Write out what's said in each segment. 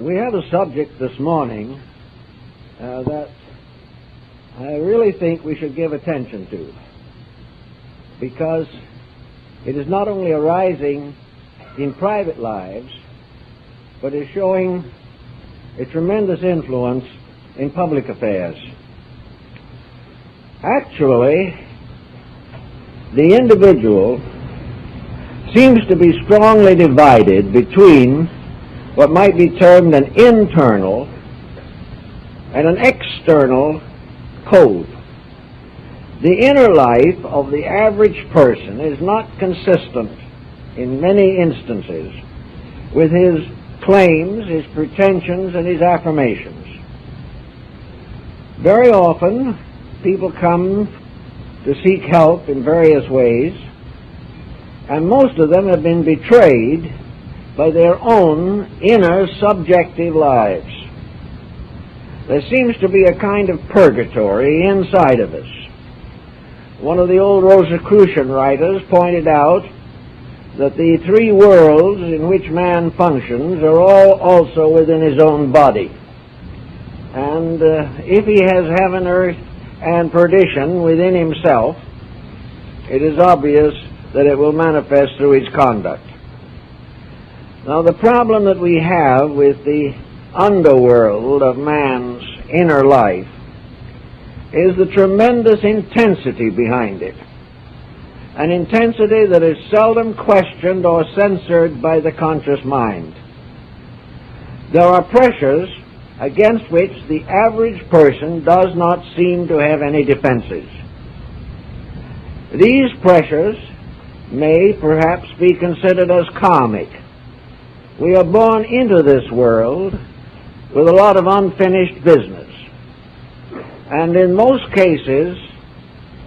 We have a subject this morning that I really think we should give attention to, because it is not only arising in private lives, but is showing a tremendous influence in public affairs. Actually, the individual seems to be strongly divided between what might be termed an internal and an external code. The inner life of the average person is not consistent in many instances with his claims, his pretensions, and his affirmations. Very often, people come to seek help in various ways, and most of them have been betrayed by their own inner subjective lives. There seems to be a kind of purgatory inside of us. One of the old Rosicrucian writers pointed out that the three worlds in which man functions are all also within his own body. And if he has heaven, earth, and perdition within himself, it is obvious that it will manifest through his conduct. Now, the problem that we have with the underworld of man's inner life is the tremendous intensity behind it, an intensity that is seldom questioned or censored by the conscious mind. There are pressures against which the average person does not seem to have any defenses. These pressures may perhaps be considered as karmic. We are born into this world with a lot of unfinished business. And in most cases,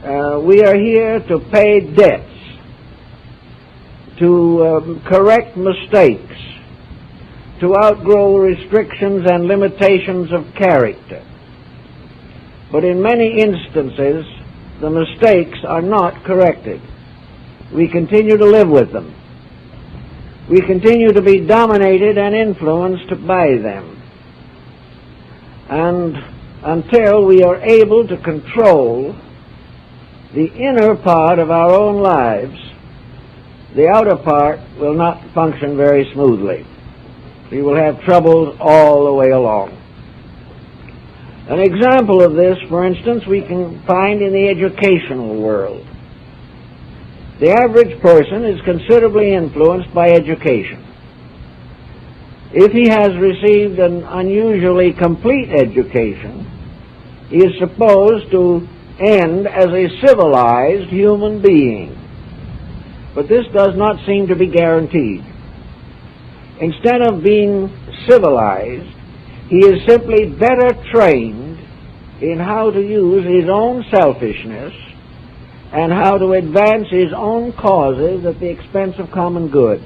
we are here to pay debts, to correct mistakes, to outgrow restrictions and limitations of character. But in many instances, the mistakes are not corrected. We continue to live with them. We continue to be dominated and influenced by them. And until we are able to control the inner part of our own lives, the outer part will not function very smoothly. We will have troubles all the way along. An example of this, for instance, we can find in the educational world. The average person is considerably influenced by education. If he has received an unusually complete education, he is supposed to end as a civilized human being. But this does not seem to be guaranteed. Instead of being civilized, he is simply better trained in how to use his own selfishness and how to advance his own causes at the expense of common good.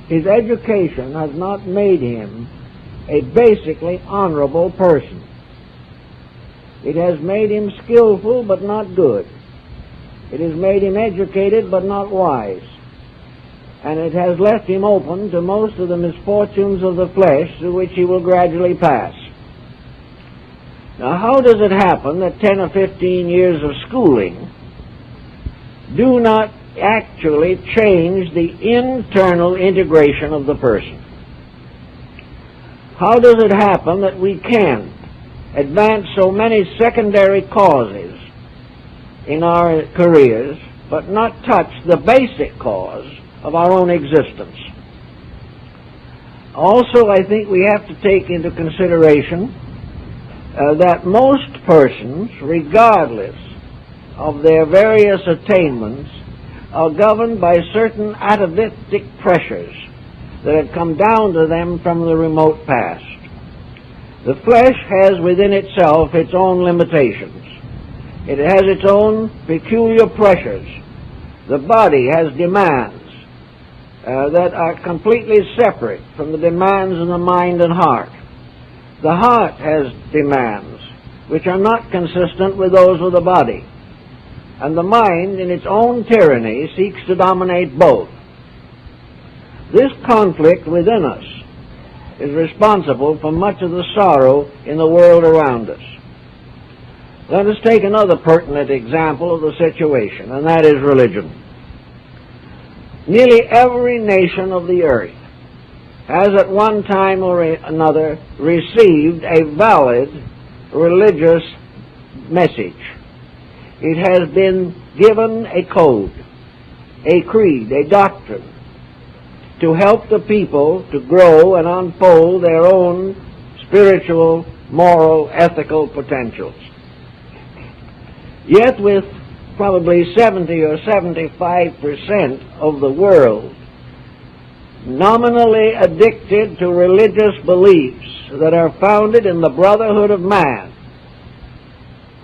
His education has not made him a basically honorable person. It has made him skillful but not good. It has made him educated but not wise. And it has left him open to most of the misfortunes of the flesh through which he will gradually pass. Now, how does it happen that 10 or 15 years of schooling do not actually change the internal integration of the person? How does it happen that we can advance so many secondary causes in our careers but not touch the basic cause of our own existence? Also, I think we have to take into consideration that most persons, regardless of their various attainments, are governed by certain atavistic pressures that have come down to them from the remote past. The flesh has within itself its own limitations. It has its own peculiar pressures. The body has demands that are completely separate from the demands of the mind and heart. The heart has demands which are not consistent with those of the body. And the mind, in its own tyranny, seeks to dominate both. This conflict within us is responsible for much of the sorrow in the world around us. Let us take another pertinent example of the situation, and that is religion. Nearly every nation of the earth has at one time or another received a valid religious message. It has been given a code, a creed, a doctrine to help the people to grow and unfold their own spiritual, moral, ethical potentials. Yet with probably 70 or 75% of the world nominally addicted to religious beliefs that are founded in the brotherhood of man,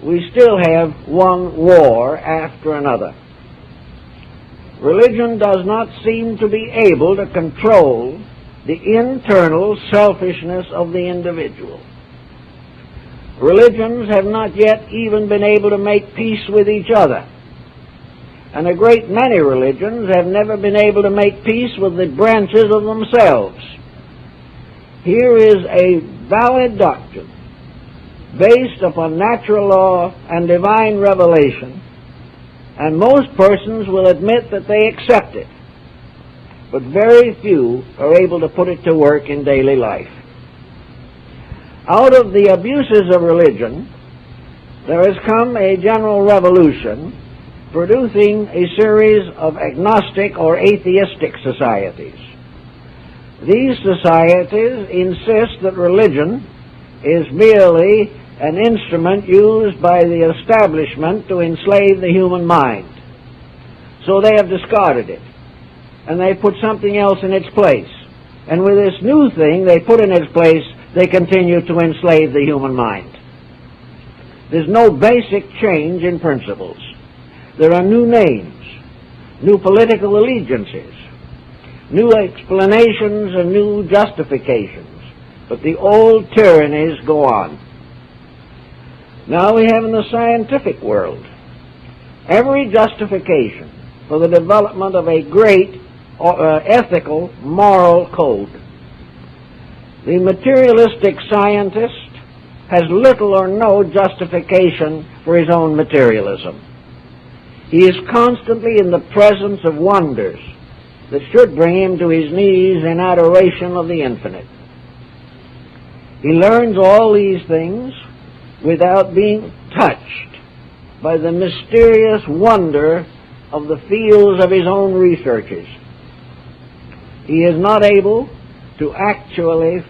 we still have one war after another. Religion does not seem to be able to control the internal selfishness of the individual. Religions have not yet even been able to make peace with each other. And a great many religions have never been able to make peace with the branches of themselves. Here is a valid doctrine based upon natural law and divine revelation, and most persons will admit that they accept it, but very few are able to put it to work in daily life. Out of the abuses of religion, there has come a general revolution producing a series of agnostic or atheistic societies. These societies insist that religion is merely an instrument used by the establishment to enslave the human mind. So they have discarded it, and they put something else in its place. And with this new thing they put in its place, they continue to enslave the human mind. There's no basic change in principles. There are new names, new political allegiances, new explanations and new justifications, but the old tyrannies go on. Now we have in the scientific world every justification for the development of a great ethical, moral code. The materialistic scientist has little or no justification for his own materialism. He is constantly in the presence of wonders that should bring him to his knees in adoration of the infinite. He learns all these things without being touched by the mysterious wonder of the fields of his own researches. He is not able to actually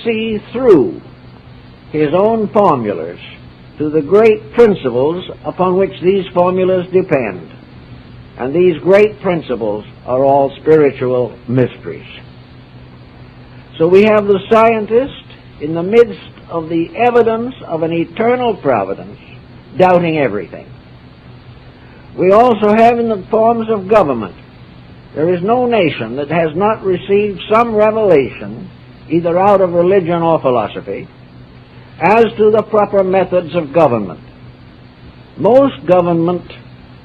see through his own formulas to the great principles upon which these formulas depend. And these great principles are all spiritual mysteries. So we have the scientist in the midst of the evidence of an eternal providence, doubting everything. We also have in the forms of government, there is no nation that has not received some revelation, either out of religion or philosophy, as to the proper methods of government. Most government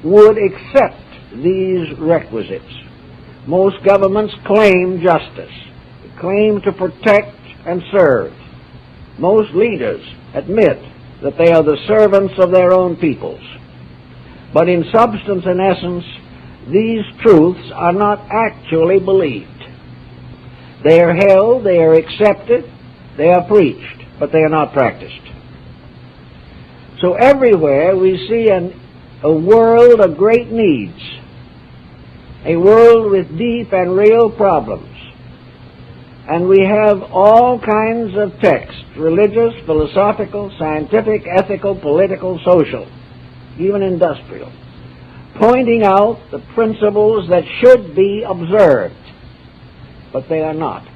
would accept these requisites. Most governments claim justice, claim to protect and serve. Most leaders admit that they are the servants of their own peoples. But in substance and essence, these truths are not actually believed. They are held, they are accepted, they are preached, but they are not practiced. So everywhere we see a world of great needs, a world with deep and real problems. And we have all kinds of texts, religious, philosophical, scientific, ethical, political, social, even industrial, pointing out the principles that should be observed, but they are not.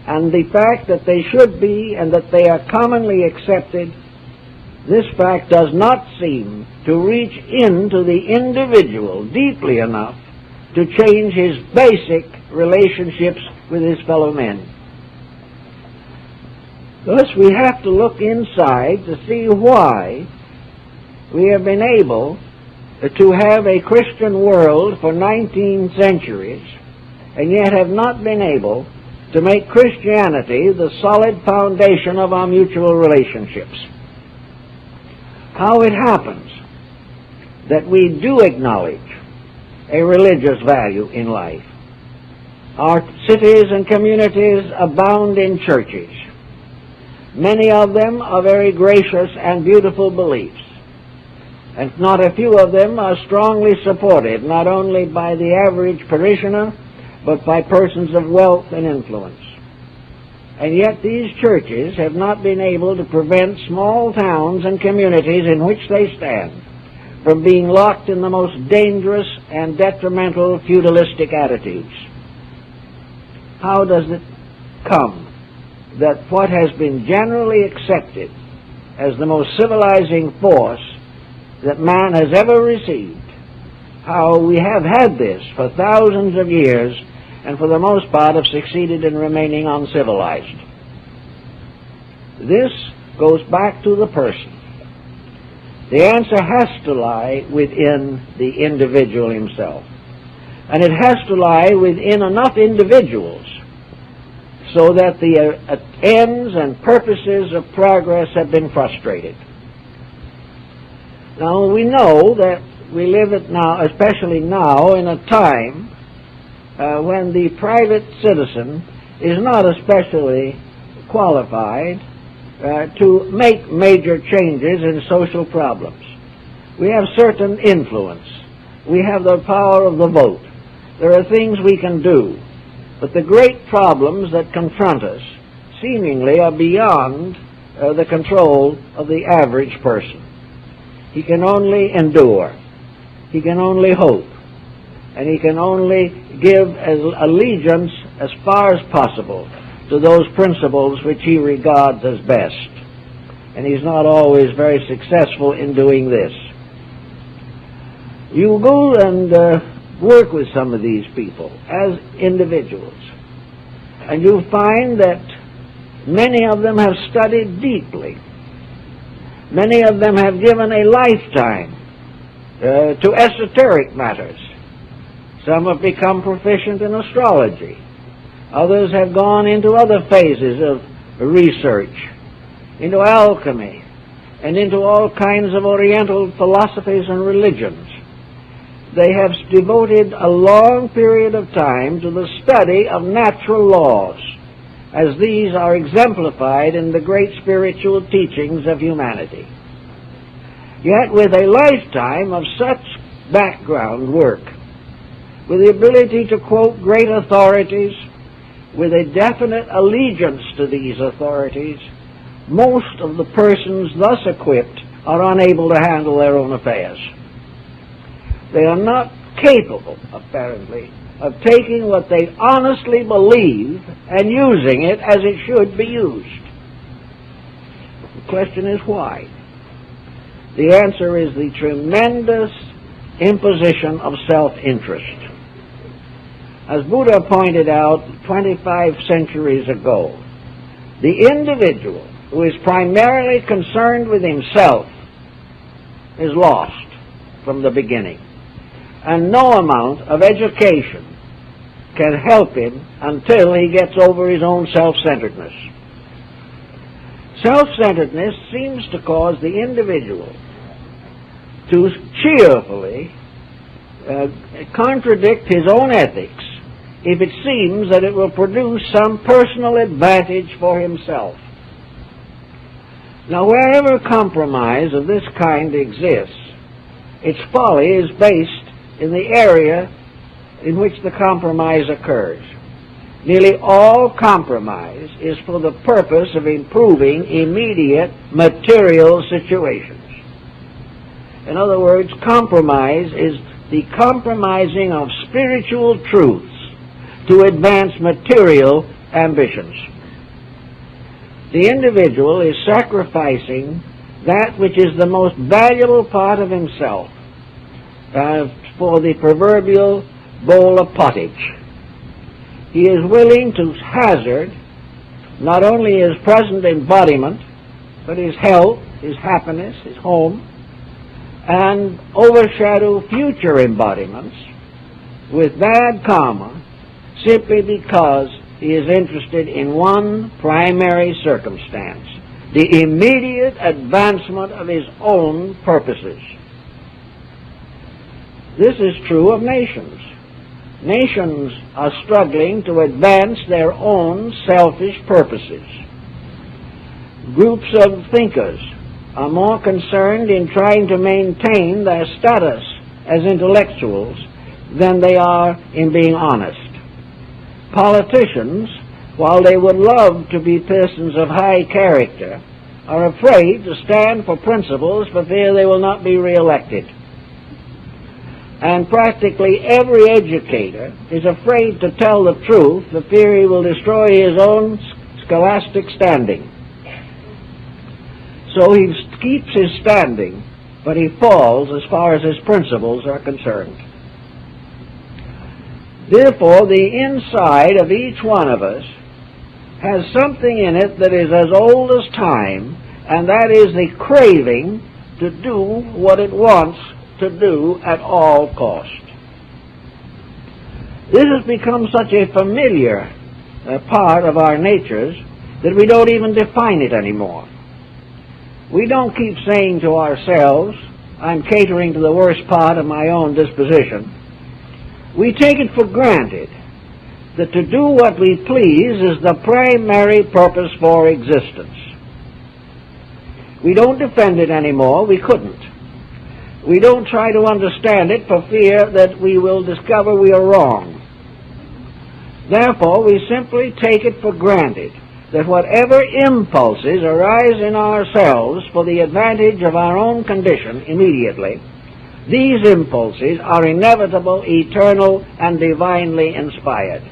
And the fact that they should be and that they are commonly accepted, this fact does not seem to reach into the individual deeply enough to change his basic relationships with his fellow men. Thus, we have to look inside to see why we have been able to have a Christian world for 19 centuries and yet have not been able to make Christianity the solid foundation of our mutual relationships. How it happens that we do acknowledge a religious value in life. Our cities and communities abound in churches. Many of them are very gracious and beautiful beliefs, and not a few of them are strongly supported not only by the average parishioner, but by persons of wealth and influence. And yet these churches have not been able to prevent small towns and communities in which they stand from being locked in the most dangerous and detrimental feudalistic attitudes. How does it come that what has been generally accepted as the most civilizing force that man has ever received, how we have had this for thousands of years and for the most part have succeeded in remaining uncivilized? This goes back to the person. The answer has to lie within the individual himself. And it has to lie within enough individuals so that the ends and purposes of progress have been frustrated. Now, we know that we live at now, especially now, in a time when the private citizen is not especially qualified to make major changes in social problems. We have certain influence. We have the power of the vote. There are things we can do. But the great problems that confront us seemingly are beyond the control of the average person. He can only endure. He can only hope. And he can only give allegiance as far as possible to those principles which he regards as best. And he's not always very successful in doing this. You go and work with some of these people as individuals, and you'll find that many of them have studied deeply. Many of them have given a lifetime to esoteric matters. Some have become proficient in astrology. Others have gone into other phases of research, into alchemy, and into all kinds of Oriental philosophies and religions. They have devoted a long period of time to the study of natural laws, as these are exemplified in the great spiritual teachings of humanity. Yet with a lifetime of such background work, with the ability to quote great authorities, with a definite allegiance to these authorities, most of the persons thus equipped are unable to handle their own affairs. They are not capable, apparently, of taking what they honestly believe and using it as it should be used. The question is why? The answer is the tremendous imposition of self-interest. As Buddha pointed out 25 centuries ago, the individual who is primarily concerned with himself is lost from the beginning. And no amount of education can help him until he gets over his own self-centeredness. Self-centeredness seems to cause the individual to cheerfully contradict his own ethics if it seems that it will produce some personal advantage for himself. Now, wherever compromise of this kind exists, its folly is based in the area in which the compromise occurs. Nearly all compromise is for the purpose of improving immediate material situations. In other words, compromise is the compromising of spiritual truths to advance material ambitions. The individual is sacrificing that which is the most valuable part of himself for the proverbial bowl of pottage. He is willing to hazard not only his present embodiment, but his health, his happiness, his home, and overshadow future embodiments with bad karma simply because he is interested in one primary circumstance: the immediate advancement of his own purposes. This is true of nations. Nations are struggling to advance their own selfish purposes. Groups of thinkers are more concerned in trying to maintain their status as intellectuals than they are in being honest. Politicians, while they would love to be persons of high character, are afraid to stand for principles for fear they will not be reelected. And practically every educator is afraid to tell the truth for fear he will destroy his own scholastic standing. So he keeps his standing, but he falls as far as his principles are concerned. Therefore, the inside of each one of us has something in it that is as old as time, and that is the craving to do what it wants to do at all cost. This has become such a familiar part of our natures that we don't even define it anymore. We don't keep saying to ourselves, I'm catering to the worst part of my own disposition. We take it for granted that to do what we please is the primary purpose for existence. We don't defend it anymore. We couldn't. We don't try to understand it for fear that we will discover we are wrong. Therefore, we simply take it for granted that whatever impulses arise in ourselves for the advantage of our own condition immediately, these impulses are inevitable, eternal, and divinely inspired.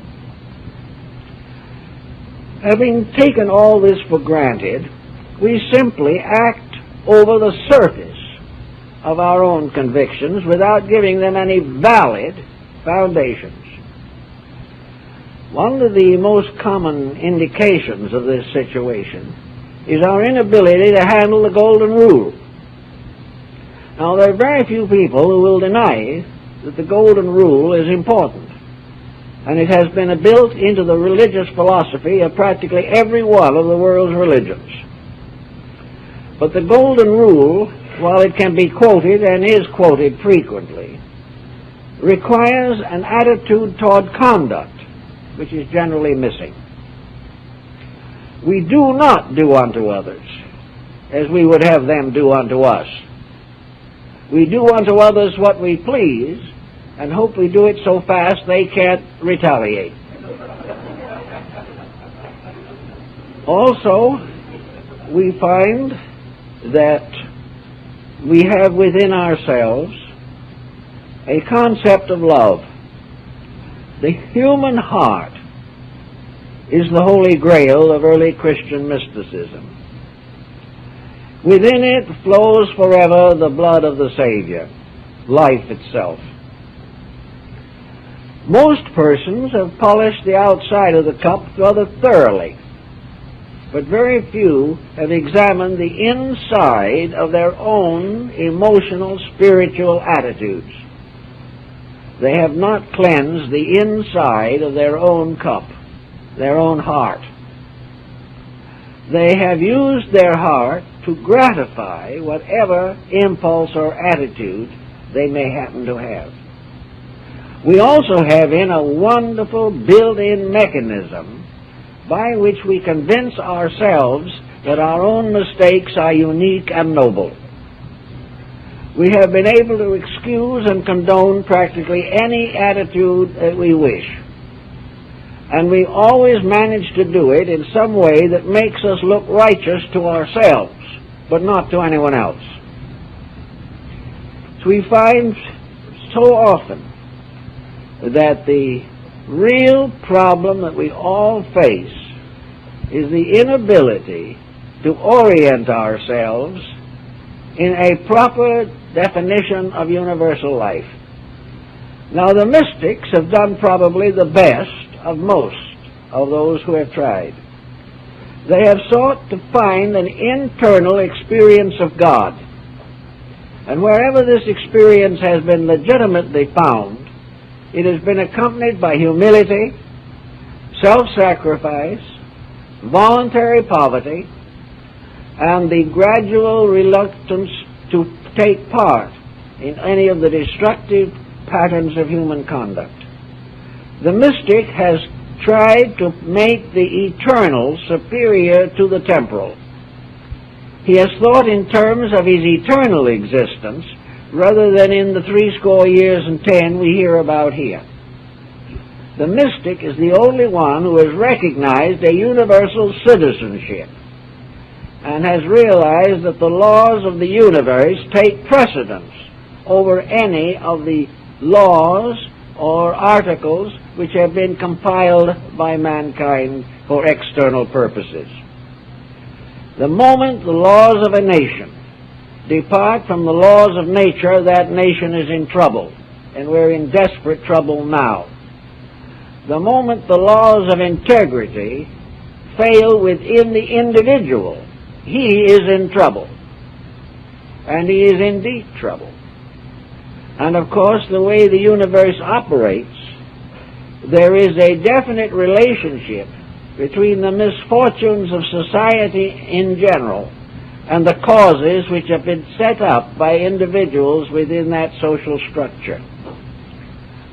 Having taken all this for granted, we simply act over the surface of our own convictions without giving them any valid foundations. One of the most common indications of this situation is our inability to handle the golden rule. Now, there are very few people who will deny that the golden rule is important, and it has been built into the religious philosophy of practically every one of the world's religions. But the golden rule, while it can be quoted and is quoted frequently, requires an attitude toward conduct which is generally missing. We do not do unto others as we would have them do unto us. We do unto others what we please and hope we do it so fast they can't retaliate. Also, we find that we have within ourselves a concept of love. The human heart is the holy grail of early Christian mysticism. Within it flows forever the blood of the Savior, life itself. Most persons have polished the outside of the cup rather thoroughly, but very few have examined the inside of their own emotional, spiritual attitudes. They have not cleansed the inside of their own cup, their own heart. They have used their heart to gratify whatever impulse or attitude they may happen to have. We also have in a wonderful built-in mechanism by which we convince ourselves that our own mistakes are unique and noble. We have been able to excuse and condone practically any attitude that we wish. And we always manage to do it in some way that makes us look righteous to ourselves, but not to anyone else. So we find so often that the real problem that we all face is the inability to orient ourselves in a proper definition of universal life. Now, the mystics have done probably the best of most of those who have tried. They have sought to find an internal experience of God. And wherever this experience has been legitimately found, it has been accompanied by humility, self-sacrifice, voluntary poverty, and the gradual reluctance to take part in any of the destructive patterns of human conduct. The mystic has tried to make the eternal superior to the temporal. He has thought in terms of his eternal existence rather than in the 80 years and 10 we hear about here. The mystic is the only one who has recognized a universal citizenship and has realized that the laws of the universe take precedence over any of the laws or articles which have been compiled by mankind for external purposes. The moment the laws of a nation depart from the laws of nature, that nation is in trouble, and we're in desperate trouble now. The moment the laws of integrity fail within the individual, he is in trouble, and he is in deep trouble. And of course, the way the universe operates, there is a definite relationship between the misfortunes of society in general and the causes which have been set up by individuals within that social structure.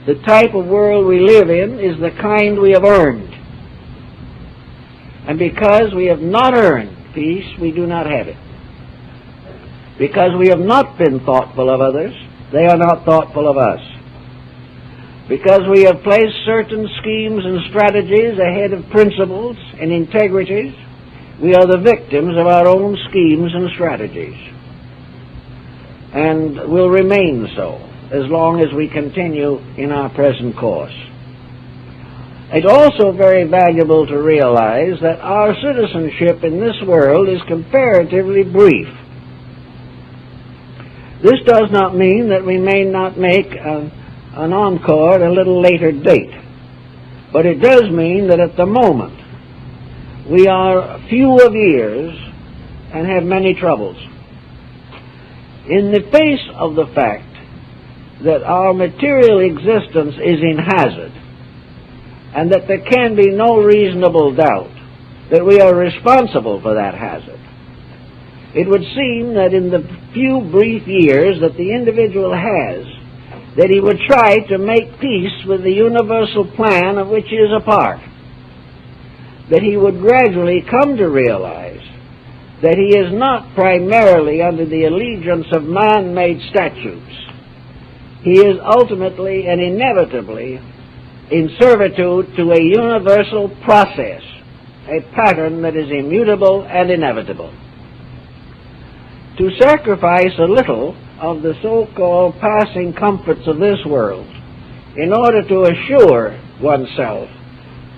The type of world we live in is the kind we have earned. And because we have not earned peace, we do not have it. Because we have not been thoughtful of others, they are not thoughtful of us. Because we have placed certain schemes and strategies ahead of principles and integrities, we are the victims of our own schemes and strategies, and will remain so as long as we continue in our present course. It's also very valuable to realize that our citizenship in this world is comparatively brief. This does not mean that we may not make an encore at a little later date, but it does mean that at the moment we are few of years and have many troubles. In the face of the fact that our material existence is in hazard, and that there can be no reasonable doubt that we are responsible for that hazard, it would seem that in the few brief years that the individual has, that he would try to make peace with the universal plan of which he is a part, that he would gradually come to realize that he is not primarily under the allegiance of man-made statutes. He is ultimately and inevitably in servitude to a universal process, a pattern that is immutable and inevitable. To sacrifice a little of the so-called passing comforts of this world in order to assure oneself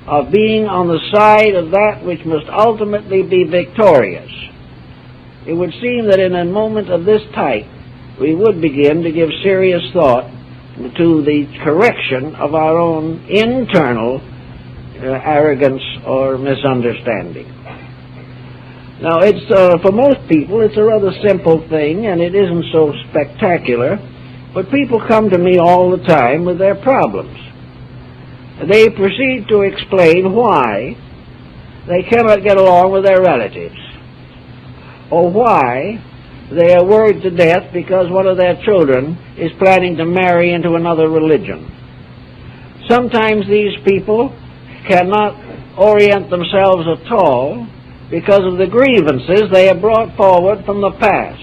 of being on the side of that which must ultimately be victorious, it would seem that in a moment of this type we would begin to give serious thought to the correction of our own internal arrogance or misunderstanding. Now, it's for most people, it's a rather simple thing, and it isn't so spectacular, but people come to me all the time with their problems. They proceed to explain why they cannot get along with their relatives, or why they are worried to death because one of their children is planning to marry into another religion. Sometimes these people cannot orient themselves at all because of the grievances they have brought forward from the past.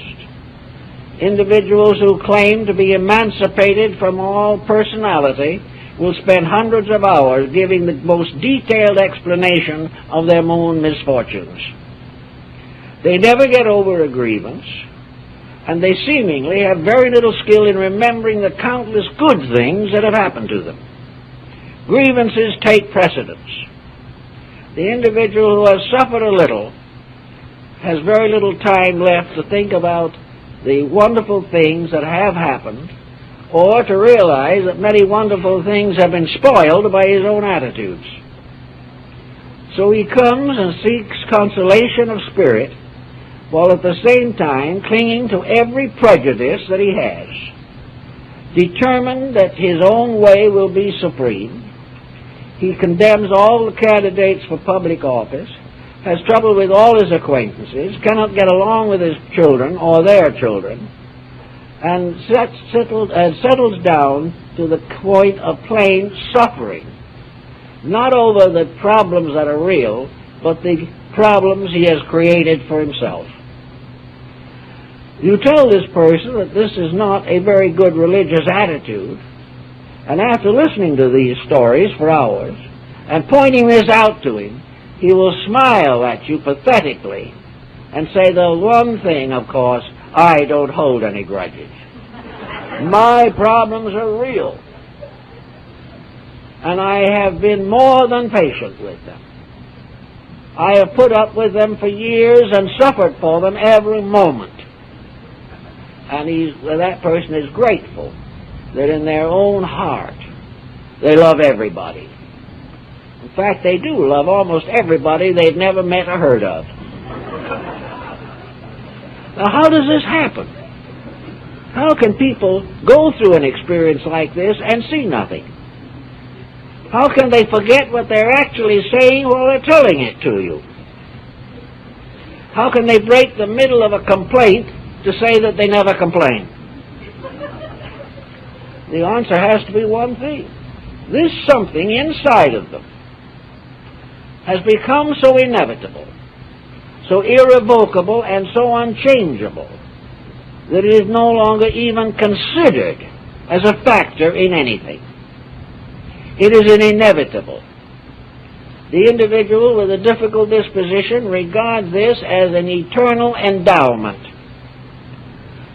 Individuals who claim to be emancipated from all personality will spend hundreds of hours giving the most detailed explanation of their own misfortunes. They never get over a grievance, and they seemingly have very little skill in remembering the countless good things that have happened to them. Grievances take precedence. The individual who has suffered a little has very little time left to think about the wonderful things that have happened, or to realize that many wonderful things have been spoiled by his own attitudes. So he comes and seeks consolation of spirit, while at the same time clinging to every prejudice that he has. Determined that his own way will be supreme, He condemns all the candidates for public office, has trouble with all his acquaintances, cannot get along with his children or their children, and settles down to the point of plain suffering, not over the problems that are real, but the problems he has created for himself. You tell this person that this is not a very good religious attitude, and after listening to these stories for hours and pointing this out to him, he will smile at you pathetically and say, the one thing, of course, I don't hold any grudges. My problems are real, and I have been more than patient with them. I have put up with them for years and suffered for them every moment. And that person is grateful that in their own heart they love everybody. In fact, they do love almost everybody they've never met or heard of. Now, how does this happen? How can people go through an experience like this and see nothing? How can they forget what they're actually saying while they're telling it to you? How can they break the middle of a complaint to say that they never complain? The answer has to be one thing. This something inside of them has become so inevitable, so irrevocable, and so unchangeable that it is no longer even considered as a factor in anything. It is an inevitable. The individual with a difficult disposition regards this as an eternal endowment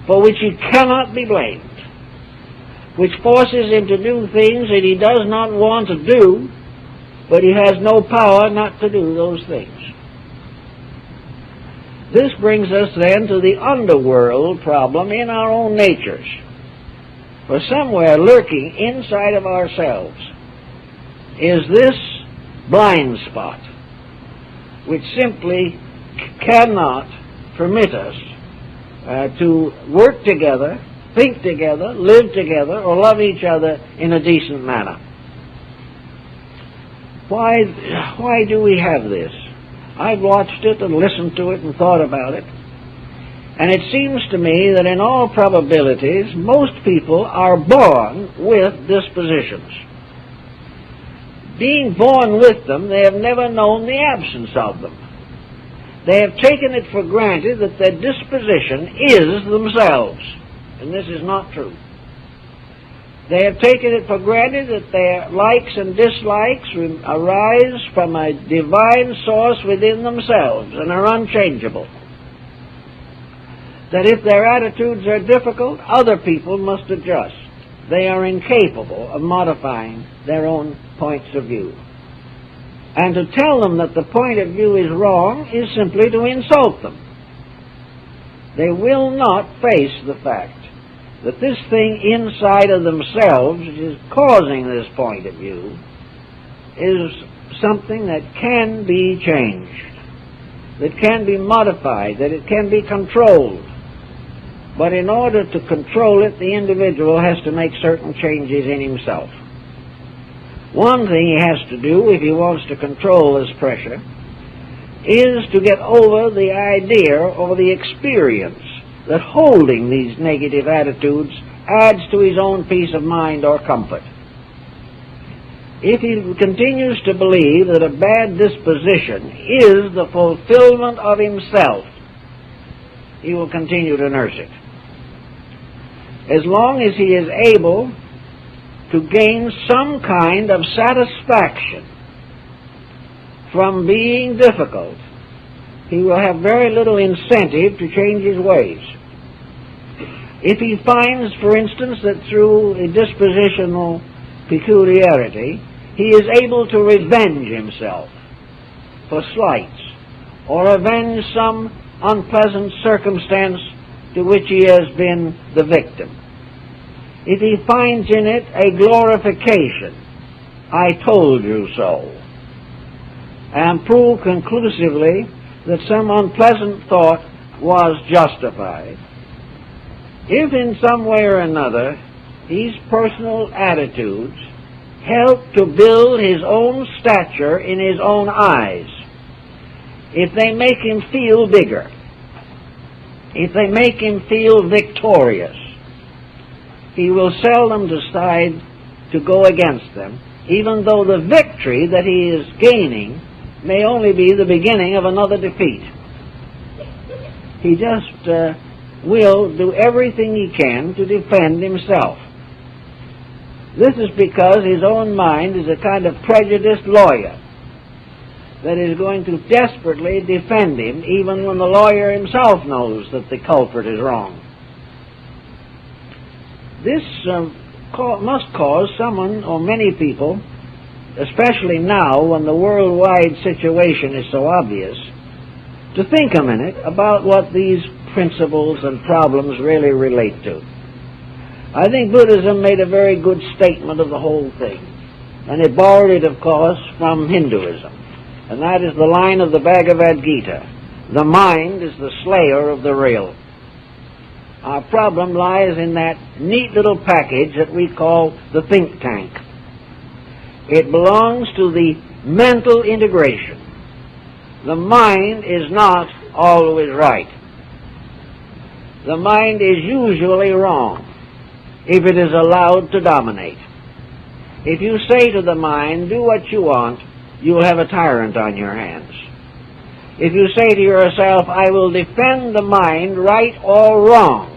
for which he cannot be blamed, which forces him to do things that he does not want to do, but he has no power not to do those things. This brings us then to the underworld problem in our own natures. For somewhere lurking inside of ourselves is this blind spot which simply cannot permit us to work together, think together, live together, or love each other in a decent manner. Why do we have this? I've watched it and listened to it and thought about it, and it seems to me that in all probabilities most people are born with dispositions. Being born with them, they have never known the absence of them. They have taken it for granted that their disposition is themselves, and this is not true. They have taken it for granted that their likes and dislikes arise from a divine source within themselves and are unchangeable. That if their attitudes are difficult, other people must adjust. They are incapable of modifying their own points of view. And to tell them that the point of view is wrong is simply to insult them. They will not face the fact that this thing inside of themselves which is causing this point of view is something that can be changed, that can be modified, that it can be controlled. But in order to control it, the individual has to make certain changes in himself. One thing he has to do, if he wants to control this pressure, is to get over the idea or the experience that holding these negative attitudes adds to his own peace of mind or comfort. If he continues to believe that a bad disposition is the fulfillment of himself, he will continue to nurse it. As long as he is able to gain some kind of satisfaction from being difficult, he will have very little incentive to change his ways. If he finds, for instance, that through a dispositional peculiarity, he is able to revenge himself for slights, or avenge some unpleasant circumstance to which he has been the victim. If he finds in it a glorification, I told you so, and prove conclusively that some unpleasant thought was justified, if in some way or another these personal attitudes help to build his own stature in his own eyes, if they make him feel bigger, if they make him feel victorious, he will seldom decide to go against them, even though the victory that he is gaining may only be the beginning of another defeat. He just will do everything he can to defend himself. This is because his own mind is a kind of prejudiced lawyer that is going to desperately defend him even when the lawyer himself knows that the culprit is wrong. This must cause someone or many people, especially now when the worldwide situation is so obvious, to think a minute about what these principles and problems really relate to. I think Buddhism made a very good statement of the whole thing, and it borrowed it, of course, from Hinduism, and that is the line of the Bhagavad Gita: the mind is the slayer of the real. Our problem lies in that neat little package that we call the think tank. It belongs to the mental integration. The mind is not always right. The mind is usually wrong if it is allowed to dominate. If you say to the mind, do what you want, you will have a tyrant on your hands. If you say to yourself, I will defend the mind, right or wrong,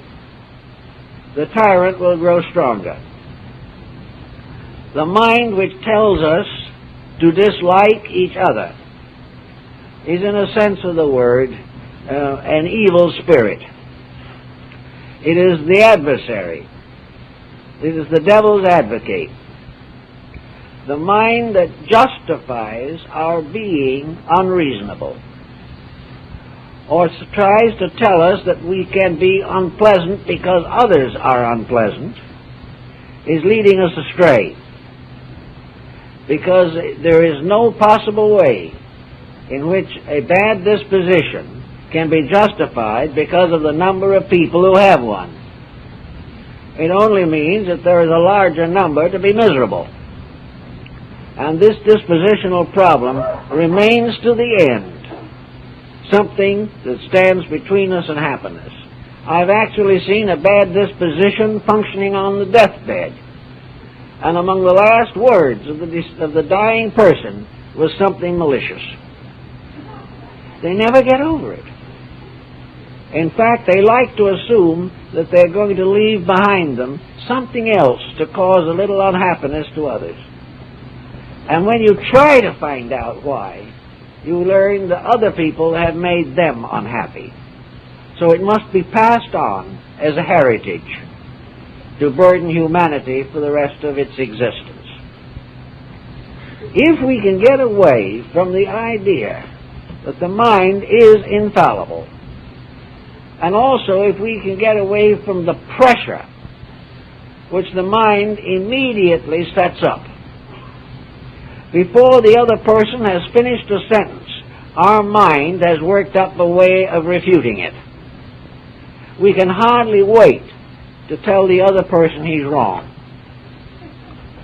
the tyrant will grow stronger. The mind which tells us to dislike each other is, in a sense of the word, an evil spirit. It is the adversary. It is the devil's advocate. The mind that justifies our being unreasonable, or tries to tell us that we can be unpleasant because others are unpleasant, is leading us astray. Because there is no possible way in which a bad disposition can be justified because of the number of people who have one. It only means that there is a larger number to be miserable. And this dispositional problem remains to the end something that stands between us and happiness. I've actually seen a bad disposition functioning on the deathbed, and among the last words of the dying person was something malicious. They never get over it. In fact, they like to assume that they're going to leave behind them something else to cause a little unhappiness to others. And when you try to find out why, you learn that other people have made them unhappy. So it must be passed on as a heritage to burden humanity for the rest of its existence. If we can get away from the idea that the mind is infallible, and also if we can get away from the pressure which the mind immediately sets up, before the other person has finished a sentence, our mind has worked up a way of refuting it. We can hardly wait to tell the other person he's wrong.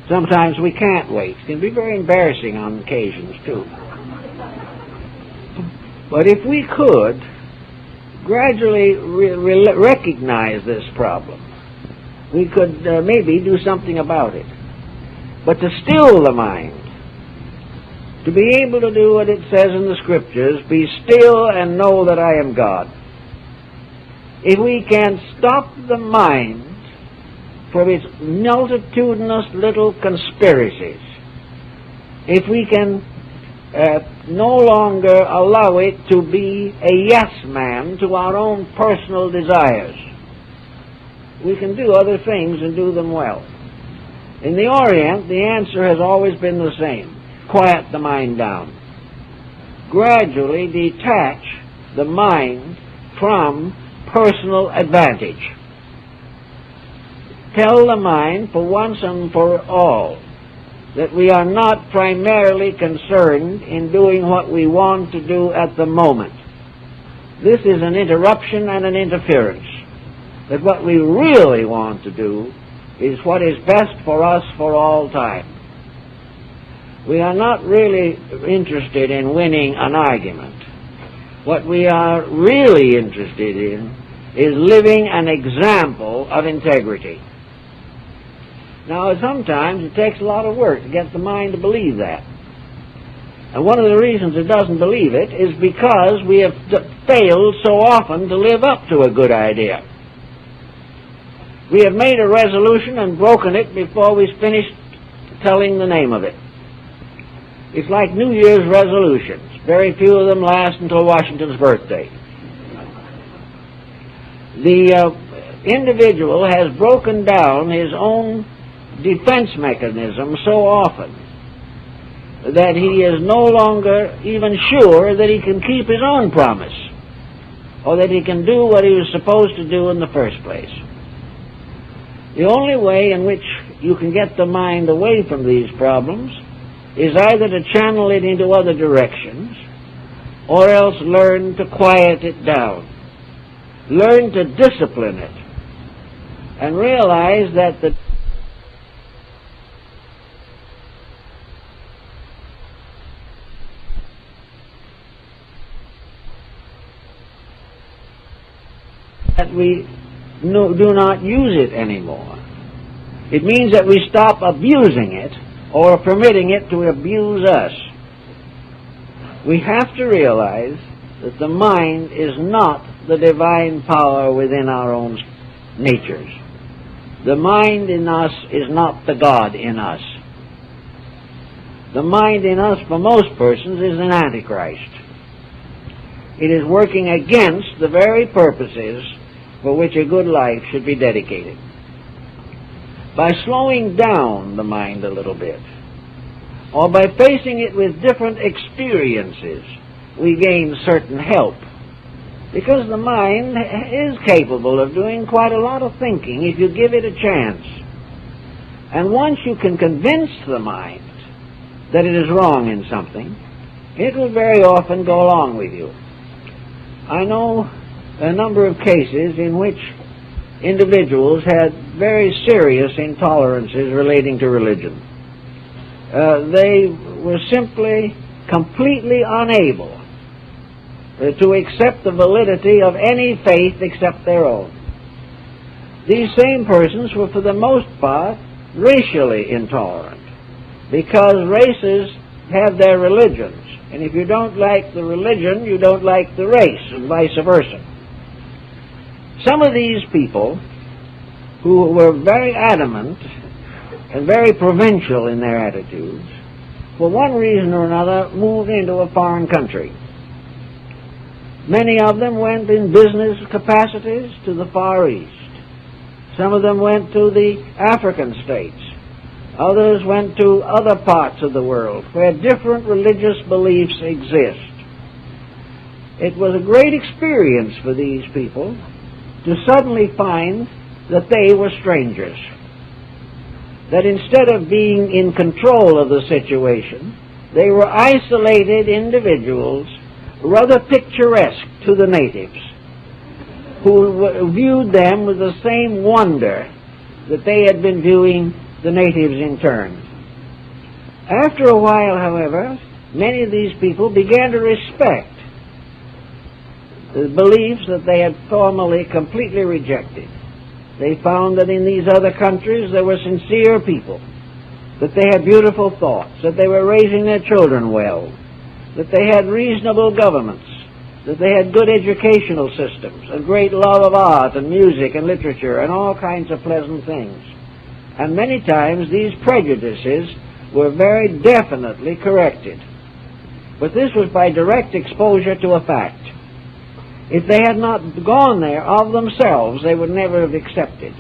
Sometimes we can't wait. It can be very embarrassing on occasions, too. But if we could gradually recognize this problem, we could maybe do something about it. But to still the mind, to be able to do what it says in the Scriptures, be still and know that I am God. If we can stop the mind from its multitudinous little conspiracies, if we can no longer allow it to be a yes man to our own personal desires, we can do other things and do them well. In the Orient, the answer has always been the same. Quiet the mind down. Gradually detach the mind from personal advantage. Tell the mind for once and for all that we are not primarily concerned in doing what we want to do at the moment. This is an interruption and an interference. That what we really want to do is what is best for us for all time. We are not really interested in winning an argument. What we are really interested in is living an example of integrity. Now, sometimes it takes a lot of work to get the mind to believe that. And one of the reasons it doesn't believe it is because we have failed so often to live up to a good idea. We have made a resolution and broken it before we finished telling the name of it. It's like New Year's resolutions. Very few of them last until Washington's birthday. The individual has broken down his own defense mechanism so often that he is no longer even sure that he can keep his own promise or that he can do what he was supposed to do in the first place. The only way in which you can get the mind away from these problems is either to channel it into other directions or else learn to quiet it down. Learn to discipline it and realize that we do not use it anymore. It means that we stop abusing it or permitting it to abuse us. We have to realize that the mind is not the divine power within our own natures. The mind in us is not the God in us. The mind in us, for most persons, is an antichrist. It is working against the very purposes for which a good life should be dedicated. By slowing down the mind a little bit, or by facing it with different experiences, we gain certain help. Because the mind is capable of doing quite a lot of thinking if you give it a chance. And once you can convince the mind that it is wrong in something, it will very often go along with you. I know a number of cases in which individuals had very serious intolerances relating to religion. They were simply completely unable to accept the validity of any faith except their own. These same persons were, for the most part, racially intolerant, because races have their religions, and if you don't like the religion, you don't like the race, and vice versa. Some of these people, who were very adamant and very provincial in their attitudes, for one reason or another moved into a foreign country. Many of them went in business capacities to the Far East. Some of them went to the African states. Others went to other parts of the world where different religious beliefs exist. It was a great experience for these people to suddenly find that they were strangers. That instead of being in control of the situation, they were isolated individuals, rather picturesque to the natives, who viewed them with the same wonder that they had been viewing the natives in turn. After a while, however, many of these people began to respect the beliefs that they had formerly completely rejected. They found that in these other countries there were sincere people, that they had beautiful thoughts, that they were raising their children well, that they had reasonable governments, that they had good educational systems, a great love of art and music and literature and all kinds of pleasant things. And many times these prejudices were very definitely corrected. But this was by direct exposure to a fact. If they had not gone there of themselves, they would never have accepted.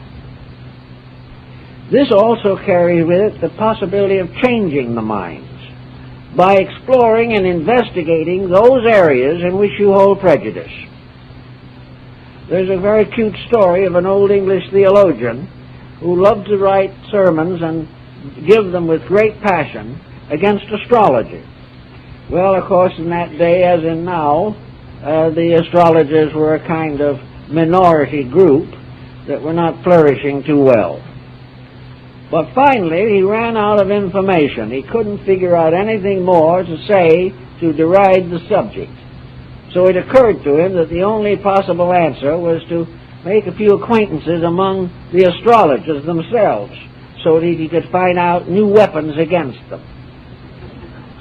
This also carries with it the possibility of changing the minds by exploring and investigating those areas in which you hold prejudice. There's a very cute story of an old English theologian who loved to write sermons and give them with great passion against astrology. Well, of course, in that day, as in now, the astrologers were a kind of minority group that were not flourishing too well. But finally, he ran out of information. He couldn't figure out anything more to say to deride the subject. So it occurred to him that the only possible answer was to make a few acquaintances among the astrologers themselves, so that he could find out new weapons against them.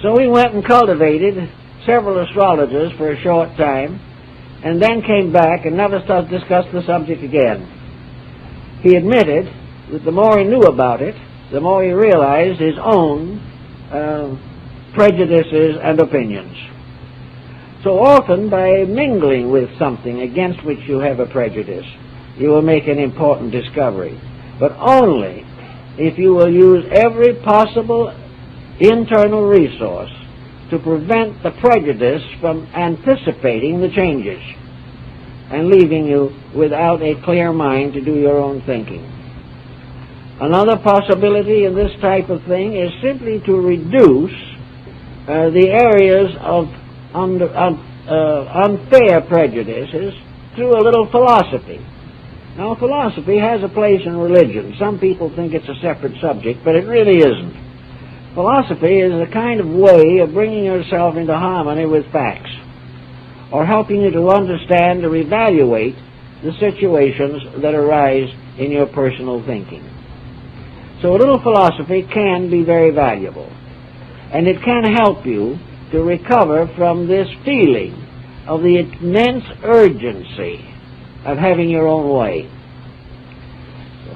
So he went and cultivated several astrologers for a short time, and then came back and never discussed the subject again. He admitted that the more he knew about it, the more he realized his own prejudices and opinions. So often, by mingling with something against which you have a prejudice, you will make an important discovery. But only if you will use every possible internal resource to prevent the prejudice from anticipating the changes and leaving you without a clear mind to do your own thinking. Another possibility in this type of thing is simply to reduce the areas of unfair prejudices through a little philosophy. Now, philosophy has a place in religion. Some people think it's a separate subject, but it really isn't. Philosophy is a kind of way of bringing yourself into harmony with facts, or helping you to understand or evaluate the situations that arise in your personal thinking. So a little philosophy can be very valuable, and it can help you to recover from this feeling of the immense urgency of having your own way.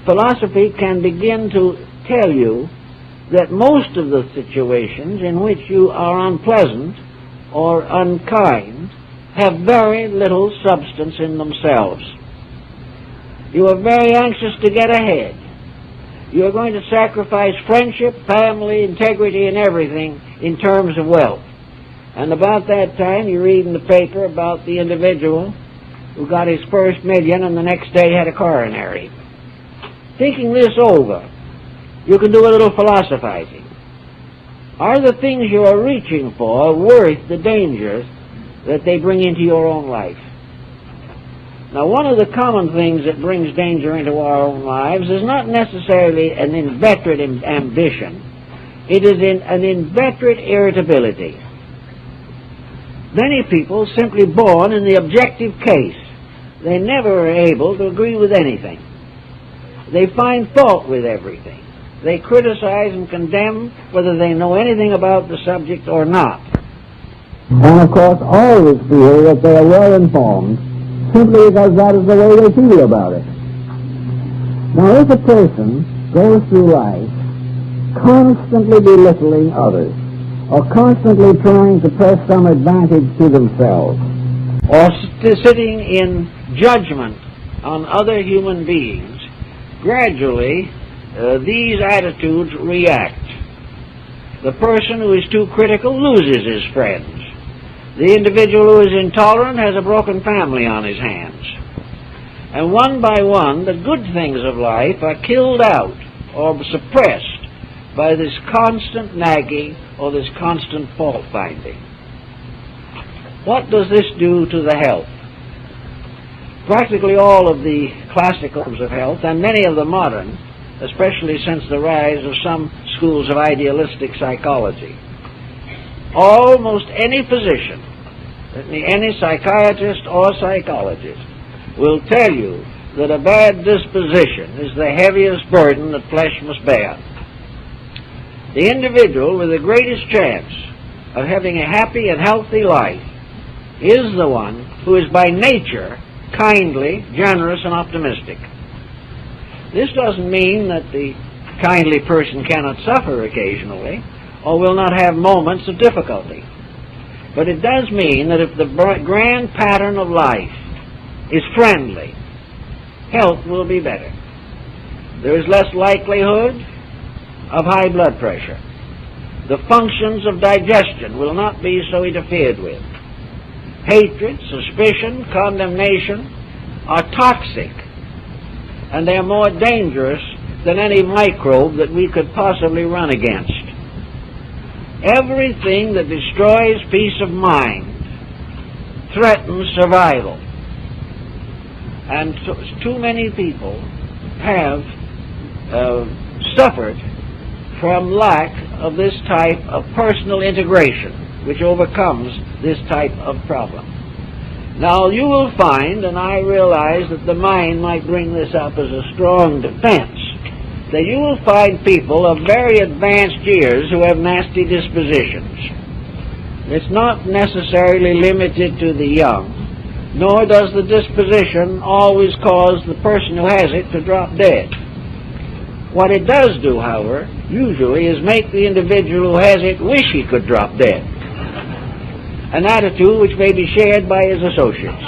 Philosophy can begin to tell you that most of the situations in which you are unpleasant or unkind have very little substance in themselves. You are very anxious to get ahead. You are going to sacrifice friendship, family, integrity, and everything in terms of wealth. And about that time, you read in the paper about the individual who got his first $1,000,000 and the next day had a coronary. Thinking this over, you can do a little philosophizing. Are the things you are reaching for worth the dangers that they bring into your own life? Now, one of the common things that brings danger into our own lives is not necessarily an inveterate ambition. It is an inveterate irritability. Many people simply born in the objective case. They never are able to agree with anything. They find fault with everything. They criticize and condemn whether they know anything about the subject or not. And of course always feel that they are well informed simply because that is the way they feel about it. Now, if a person goes through life constantly belittling others, or constantly trying to press some advantage to themselves, or sitting in judgment on other human beings, gradually these attitudes react. The person who is too critical loses his friends. The individual who is intolerant has a broken family on his hands. And one by one, the good things of life are killed out or suppressed by this constant nagging or this constant fault-finding. What does this do to the health? Practically all of the classical forms of health, and many of the modern, especially since the rise of some schools of idealistic psychology, almost any physician, any psychiatrist or psychologist, will tell you that a bad disposition is the heaviest burden that flesh must bear. The individual with the greatest chance of having a happy and healthy life is the one who is by nature kindly, generous, and optimistic. This doesn't mean that the kindly person cannot suffer occasionally or will not have moments of difficulty. But it does mean that if the grand pattern of life is friendly, health will be better. There is less likelihood of high blood pressure. The functions of digestion will not be so interfered with. Hatred, suspicion, condemnation are toxic, and they are more dangerous than any microbe that we could possibly run against. Everything that destroys peace of mind threatens survival. And too many people have suffered from lack of this type of personal integration, which overcomes this type of problem. Now, you will find, and I realize that the mind might bring this up as a strong defense, that you will find people of very advanced years who have nasty dispositions. It's not necessarily limited to the young, nor does the disposition always cause the person who has it to drop dead. What it does do, however, usually is make the individual who has it wish he could drop dead, an attitude which may be shared by his associates.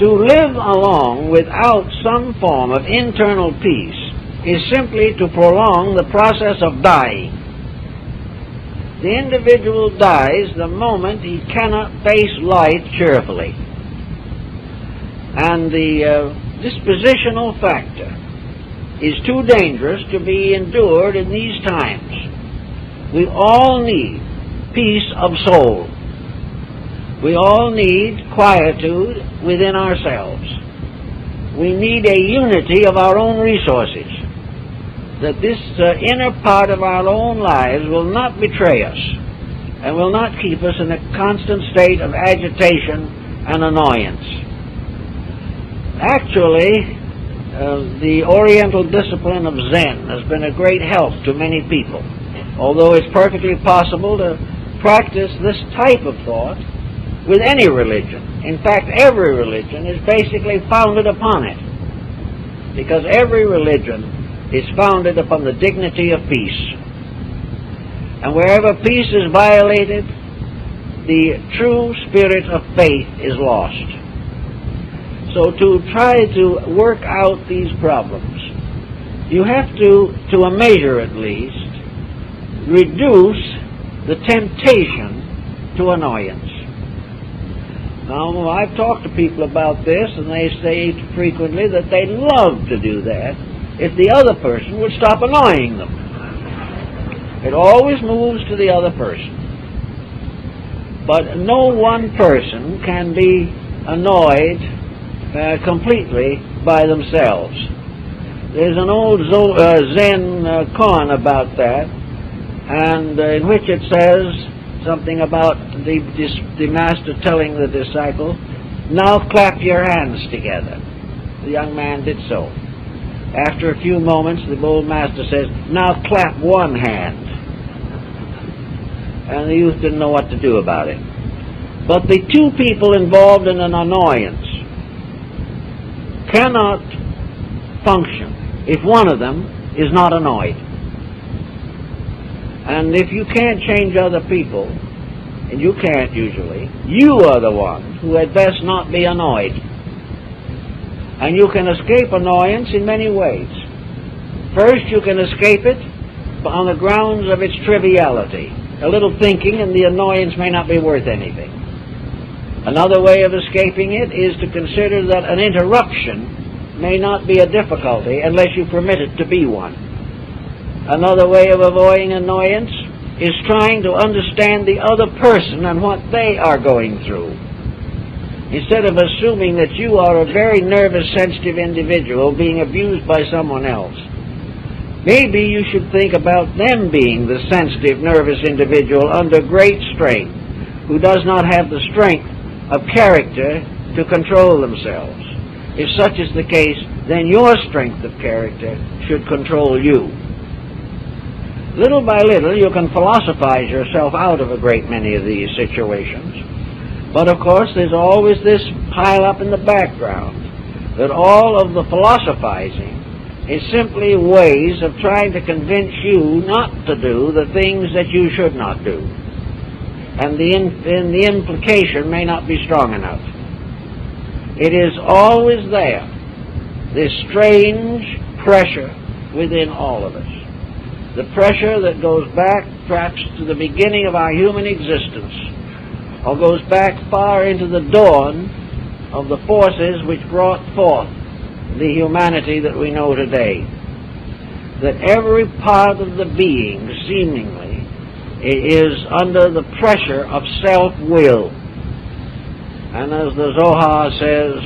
To live along without some form of internal peace is simply to prolong the process of dying. The individual dies the moment he cannot face life cheerfully. And the dispositional factor is too dangerous to be endured in these times. We all need peace of soul. We all need quietude within ourselves. We need a unity of our own resources, that this inner part of our own lives will not betray us and will not keep us in a constant state of agitation and annoyance. Actually, the Oriental discipline of Zen has been a great help to many people, although it's perfectly possible to practice this type of thought with any religion. In fact, every religion is basically founded upon it, because every religion is founded upon the dignity of peace. And wherever peace is violated, the true spirit of faith is lost. So to try to work out these problems, you have to a measure at least, reduce the temptation to annoyance. Now, I've talked to people about this, and they say frequently that they'd love to do that if the other person would stop annoying them. It always moves to the other person. But no one person can be annoyed completely by themselves. There's an old Zen koan about that, and in which it says something about the master telling the disciple, "Now clap your hands together." The young man did so. After a few moments, the old master says, "Now clap one hand." And the youth didn't know what to do about it. But the two people involved in an annoyance cannot function if one of them is not annoyed. And if you can't change other people, and you can't usually, you are the one who had best not be annoyed. And you can escape annoyance in many ways. First, you can escape it on the grounds of its triviality. A little thinking and the annoyance may not be worth anything. Another way of escaping it is to consider that an interruption may not be a difficulty unless you permit it to be one. Another way of avoiding annoyance is trying to understand the other person and what they are going through. Instead of assuming that you are a very nervous, sensitive individual being abused by someone else, maybe you should think about them being the sensitive, nervous individual under great strain, who does not have the strength of character to control themselves. If such is the case, then your strength of character should control you. Little by little, you can philosophize yourself out of a great many of these situations. But of course, there's always this pile up in the background, that all of the philosophizing is simply ways of trying to convince you not to do the things that you should not do. And the implication may not be strong enough. It is always there, this strange pressure within all of us. The pressure that goes back perhaps to the beginning of our human existence, or goes back far into the dawn of the forces which brought forth the humanity that we know today. That every part of the being, seemingly, is under the pressure of self-will. And as the Zohar says,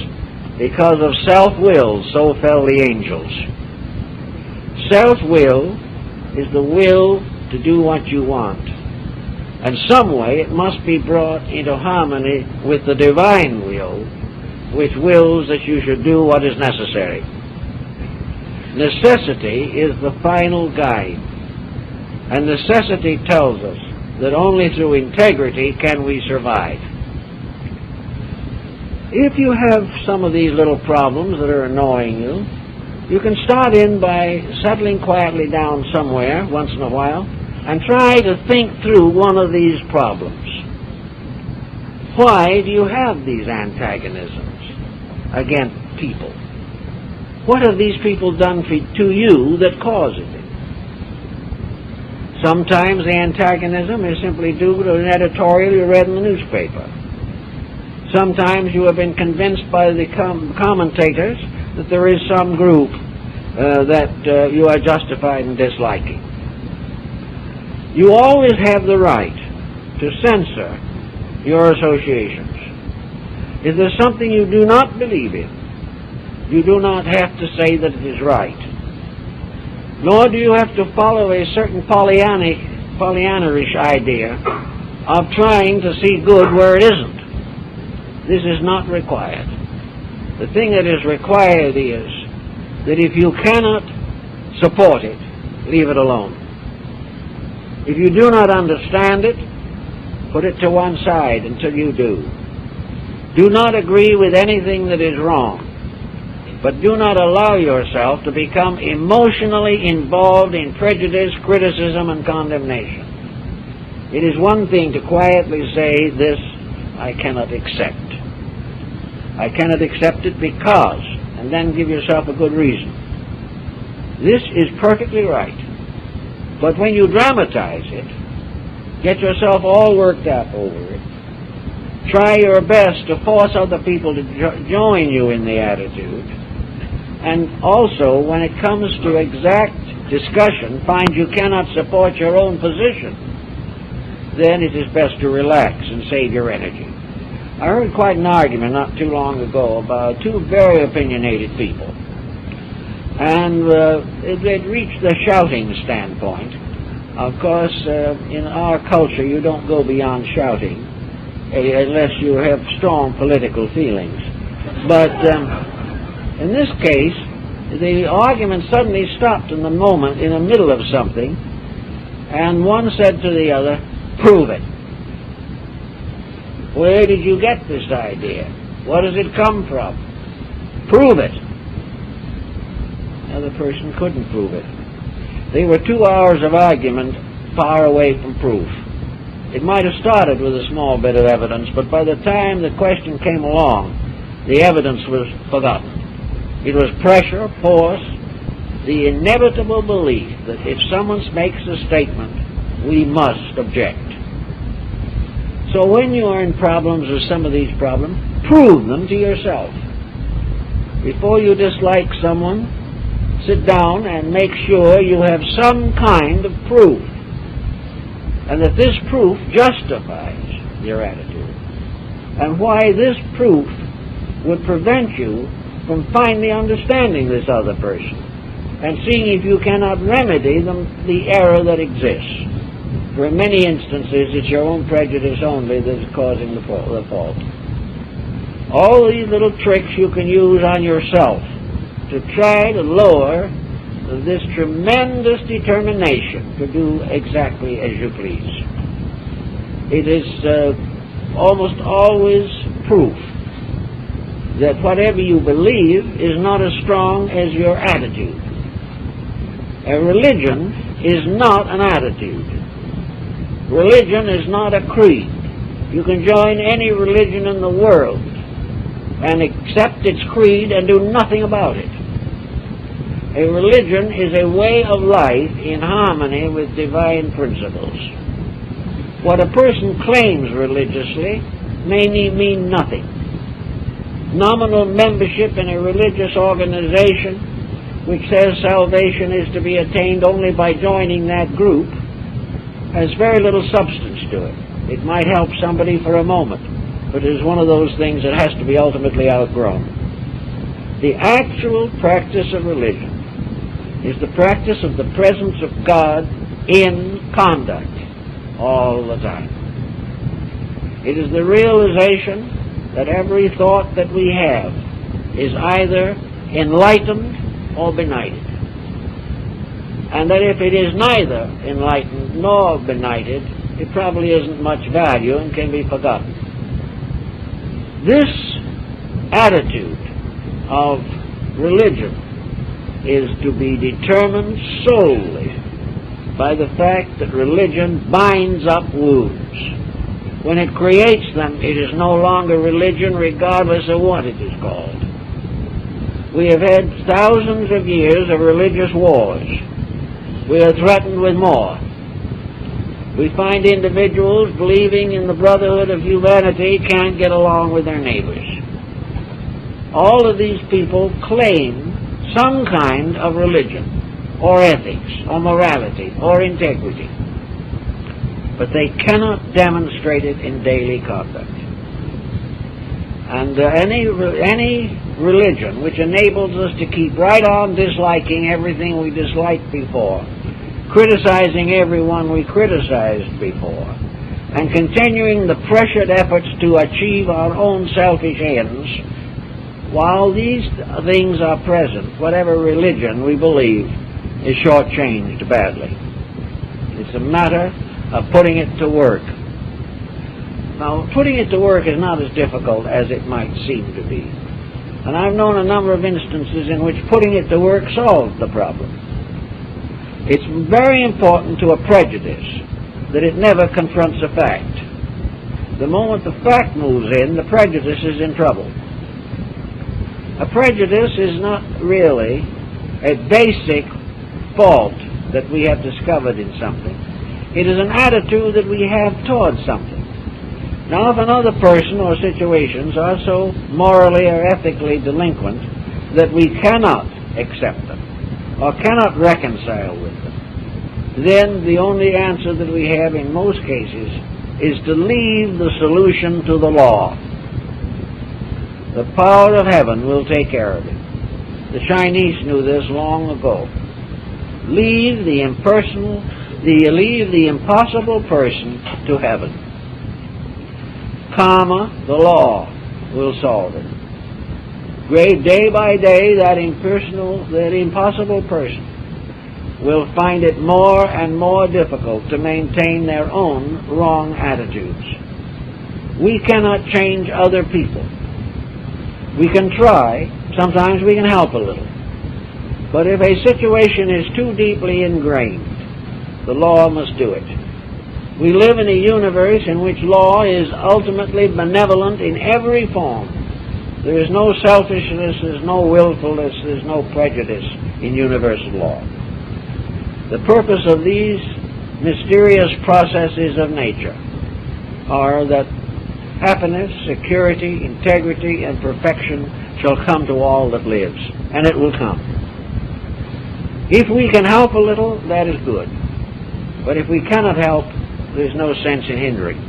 because of self-will, so fell the angels. Self-will is the will to do what you want. And some way it must be brought into harmony with the divine will, which wills that you should do what is necessary. Necessity is the final guide. And necessity tells us that only through integrity can we survive. If you have some of these little problems that are annoying you, you can start in by settling quietly down somewhere once in a while and try to think through one of these problems. Why do you have these antagonisms against people? What have these people done to you that causes it? Sometimes the antagonism is simply due to an editorial you read in the newspaper. Sometimes you have been convinced by the commentators that there is some group that you are justified in disliking. You always have the right to censor your associations. If there's something you do not believe in, you do not have to say that it is right. Nor do you have to follow a certain Pollyannaish idea of trying to see good where it isn't. This is not required. The thing that is required is that if you cannot support it, leave it alone. If you do not understand it, put it to one side until you do. Do not agree with anything that is wrong, but do not allow yourself to become emotionally involved in prejudice, criticism, and condemnation. It is one thing to quietly say, this I cannot accept. I cannot accept it because, and then give yourself a good reason. This is perfectly right. But when you dramatize it, get yourself all worked up over it, try your best to force other people to join you in the attitude, and also, when it comes to exact discussion, find you cannot support your own position, then it is best to relax and save your energy. I heard quite an argument not too long ago about two very opinionated people. And it reached the shouting standpoint. Of course, in our culture, you don't go beyond shouting unless you have strong political feelings. But in this case, the argument suddenly stopped in the middle of something, and one said to the other, "Prove it." Where did you get this idea? What does it come from? Prove it. The other person couldn't prove it. They were 2 hours of argument far away from proof. It might have started with a small bit of evidence, but by the time the question came along, the evidence was forgotten. It was pressure, force, the inevitable belief that if someone makes a statement, we must object. So when you are in problems with some of these problems, prove them to yourself. Before you dislike someone, sit down and make sure you have some kind of proof, and that this proof justifies your attitude, and why this proof would prevent you from finally understanding this other person and seeing if you cannot remedy the error that exists. For in many instances, it's your own prejudice only that is causing the fault. All these little tricks you can use on yourself to try to lower this tremendous determination to do exactly as you please. It is almost always proof that whatever you believe is not as strong as your attitude. A religion is not an attitude. Religion is not a creed. You can join any religion in the world and accept its creed and do nothing about it. A religion is a way of life in harmony with divine principles. What a person claims religiously may mean nothing. Nominal membership in a religious organization which says salvation is to be attained only by joining that group has very little substance to it. It might help somebody for a moment, but it is one of those things that has to be ultimately outgrown. The actual practice of religion is the practice of the presence of God in conduct all the time. It is the realization that every thought that we have is either enlightened or benighted. And that if it is neither enlightened nor benighted, it probably isn't much value and can be forgotten. This attitude of religion is to be determined solely by the fact that religion binds up wounds. When it creates them, it is no longer religion regardless of what it is called. We have had thousands of years of religious wars. We are threatened with more. We find individuals believing in the brotherhood of humanity can't get along with their neighbors. All of these people claim some kind of religion, or ethics, or morality, or integrity. But they cannot demonstrate it in daily conduct. And any religion which enables us to keep right on disliking everything we disliked before, criticizing everyone we criticized before, and continuing the pressured efforts to achieve our own selfish ends, while these things are present, whatever religion we believe is shortchanged badly. It's a matter of putting it to work. Now, putting it to work is not as difficult as it might seem to be. And I've known a number of instances in which putting it to work solved the problem. It's very important to a prejudice that it never confronts a fact. The moment the fact moves in, the prejudice is in trouble. A prejudice is not really a basic fault that we have discovered in something. It is an attitude that we have towards something. Now, if another person or situations are so morally or ethically delinquent that we cannot accept them or cannot reconcile with them, then the only answer that we have in most cases is to leave the solution to the law. The power of heaven will take care of it. The Chinese knew this long ago. Leave the impossible person to heaven. Karma, the law, will solve it. Day by day, that impossible person will find it more and more difficult to maintain their own wrong attitudes. We cannot change other people. We can try. Sometimes we can help a little. But if a situation is too deeply ingrained, the law must do it. We live in a universe in which law is ultimately benevolent in every form. There is no selfishness, there's no willfulness, there's no prejudice in universal law. The purpose of these mysterious processes of nature are that happiness, security, integrity, and perfection shall come to all that lives, and it will come. If we can help a little, that is good. But if we cannot help, there's no sense in hindering.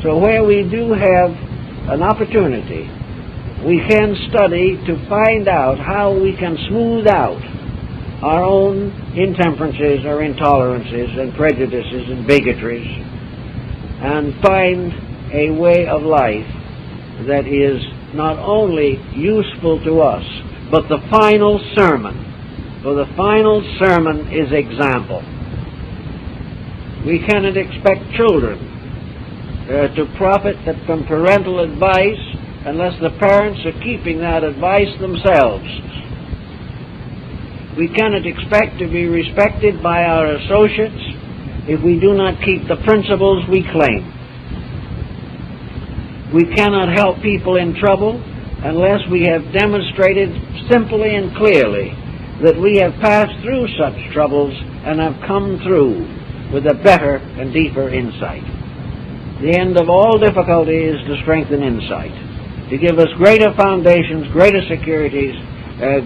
So where we do have an opportunity, we can study to find out how we can smooth out our own intemperances or intolerances and prejudices and bigotries and find a way of life that is not only useful to us, but the final sermon. For the final sermon is example. We cannot expect children to profit from parental advice unless the parents are keeping that advice themselves. We cannot expect to be respected by our associates if we do not keep the principles we claim. We cannot help people in trouble unless we have demonstrated simply and clearly that we have passed through such troubles and have come through with a better and deeper insight. The end of all difficulty is to strengthen insight, to give us greater foundations, greater securities,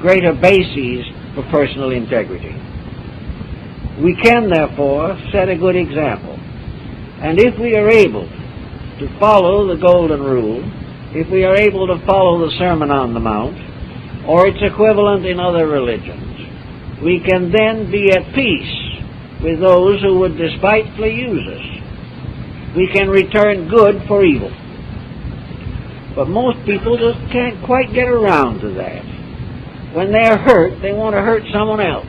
greater bases for personal integrity. We can, therefore, set a good example. And if we are able to follow the Golden Rule, if we are able to follow the Sermon on the Mount, or its equivalent in other religions, we can then be at peace with those who would despitefully use us. We can return good for evil. But most people just can't quite get around to that. When they're hurt, they want to hurt someone else.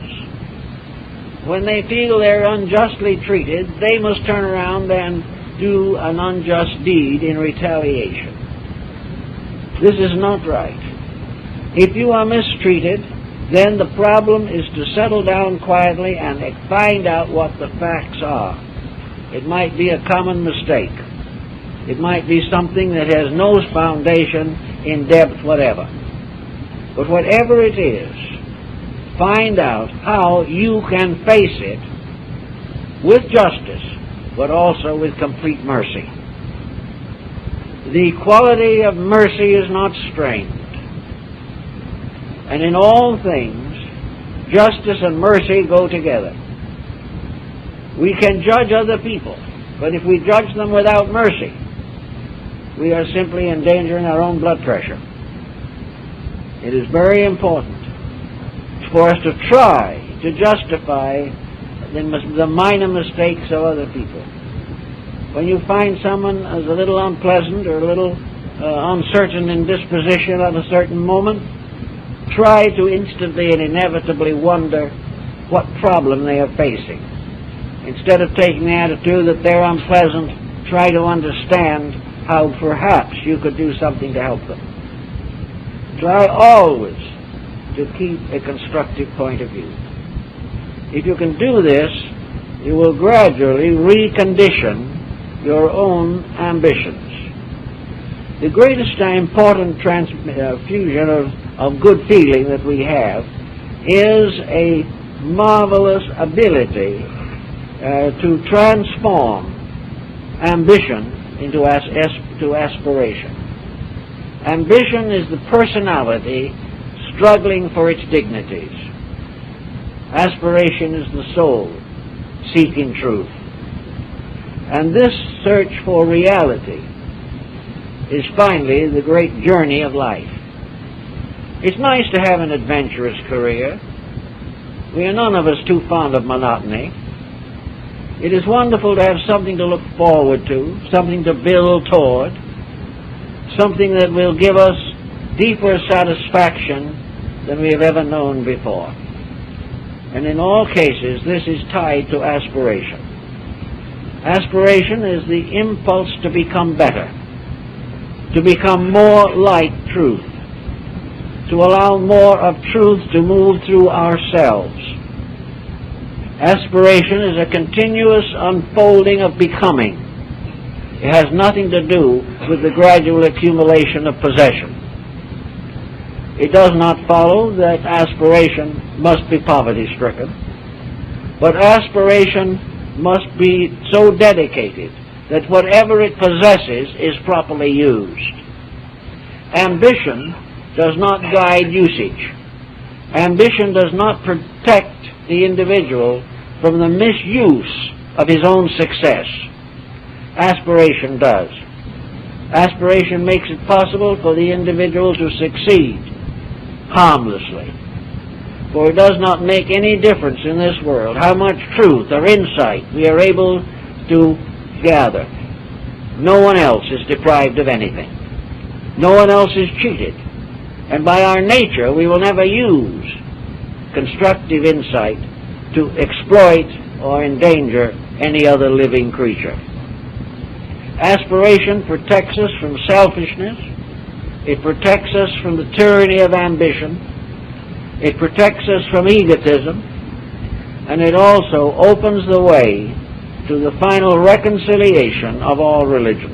When they feel they're unjustly treated, they must turn around and do an unjust deed in retaliation. This is not right. If you are mistreated, then the problem is to settle down quietly and find out what the facts are. It might be a common mistake. It might be something that has no foundation in depth whatever. But whatever it is, find out how you can face it with justice, but also with complete mercy. The quality of mercy is not strained. And in all things, justice and mercy go together. We can judge other people, but if we judge them without mercy, we are simply endangering our own blood pressure. It is very important for us to try to justify the minor mistakes of other people. When you find someone as a little unpleasant or a little uncertain in disposition at a certain moment, try to instantly and inevitably wonder what problem they are facing. Instead of taking the attitude that they're unpleasant, try to understand how perhaps you could do something to help them. Try always to keep a constructive point of view. If you can do this, you will gradually recondition your own ambitions. The greatest important transfusion of good feeling that we have is a marvelous ability to transform ambition into aspiration. Ambition is the personality struggling for its dignities. Aspiration is the soul seeking truth. And this search for reality is finally the great journey of life. It's nice to have an adventurous career. We are none of us too fond of monotony. It is wonderful to have something to look forward to, something to build toward, something that will give us deeper satisfaction than we have ever known before. And in all cases, this is tied to aspiration. Aspiration is the impulse to become better, to become more like truth, to allow more of truth to move through ourselves. Aspiration is a continuous unfolding of becoming. It has nothing to do with the gradual accumulation of possession. It does not follow that aspiration must be poverty-stricken, but aspiration must be so dedicated that whatever it possesses is properly used. Ambition does not guide usage. Ambition does not protect the individual from the misuse of his own success. Aspiration does. Aspiration makes it possible for the individual to succeed harmlessly. For it does not make any difference in this world how much truth or insight we are able to gather. No one else is deprived of anything. No one else is cheated. And by our nature, we will never use constructive insight to exploit or endanger any other living creature. Aspiration protects us from selfishness. It protects us from the tyranny of ambition. It protects us from egotism. And it also opens the way to the final reconciliation of all religion.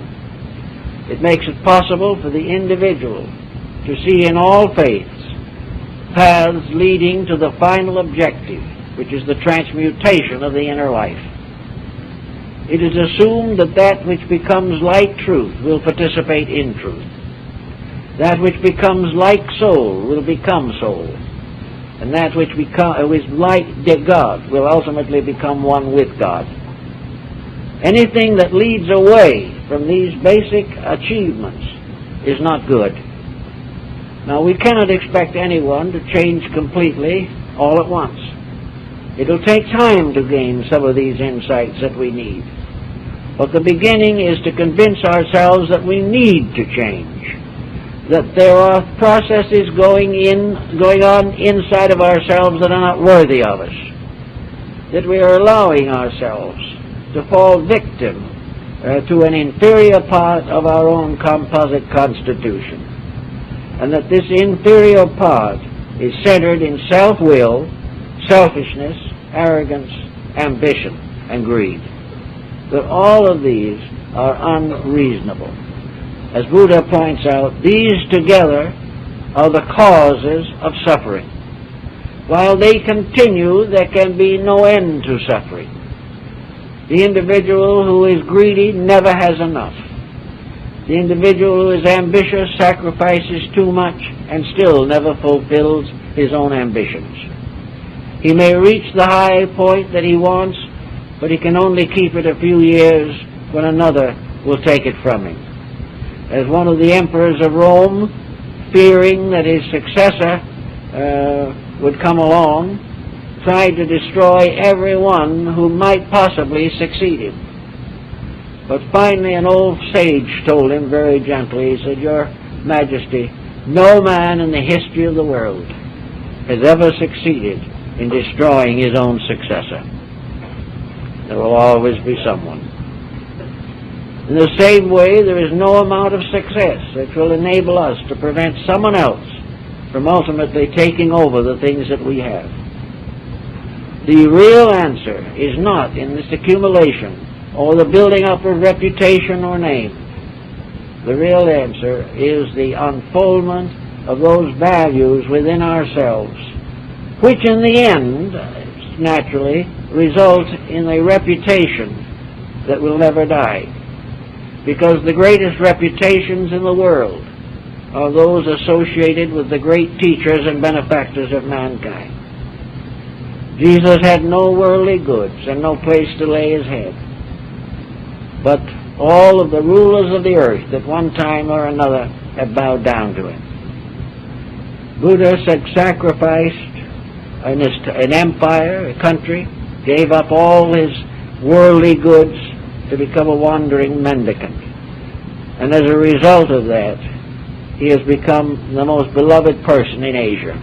It makes it possible for the individual to see in all faiths paths leading to the final objective, which is the transmutation of the inner life. It is assumed that that which becomes like truth will participate in truth. That which becomes like soul will become soul. And that which is like God will ultimately become one with God. Anything that leads away from these basic achievements is not good. Now, we cannot expect anyone to change completely all at once. It'll take time to gain some of these insights that we need. But the beginning is to convince ourselves that we need to change, that there are processes going on inside of ourselves that are not worthy of us, that we are allowing ourselves to fall victim to an inferior part of our own composite constitution, and that this inferior part is centered in self-will, selfishness, arrogance, ambition, and greed. That all of these are unreasonable. As Buddha points out, these together are the causes of suffering. While they continue, there can be no end to suffering. The individual who is greedy never has enough. The individual who is ambitious sacrifices too much and still never fulfills his own ambitions. He may reach the high point that he wants, but he can only keep it a few years when another will take it from him. As one of the emperors of Rome, fearing that his successor would come along, tried to destroy everyone who might possibly succeed him. But finally an old sage told him very gently, he said, "Your Majesty, no man in the history of the world has ever succeeded in destroying his own successor. There will always be someone." In the same way, there is no amount of success that will enable us to prevent someone else from ultimately taking over the things that we have. The real answer is not in this accumulation or the building up of reputation or name. The real answer is the unfoldment of those values within ourselves, which in the end, naturally, result in a reputation that will never die. Because the greatest reputations in the world are those associated with the great teachers and benefactors of mankind. Jesus had no worldly goods and no place to lay his head. But all of the rulers of the earth at one time or another have bowed down to him. Buddha sacrificed an empire, a country, gave up all his worldly goods to become a wandering mendicant. And as a result of that, he has become the most beloved person in Asia.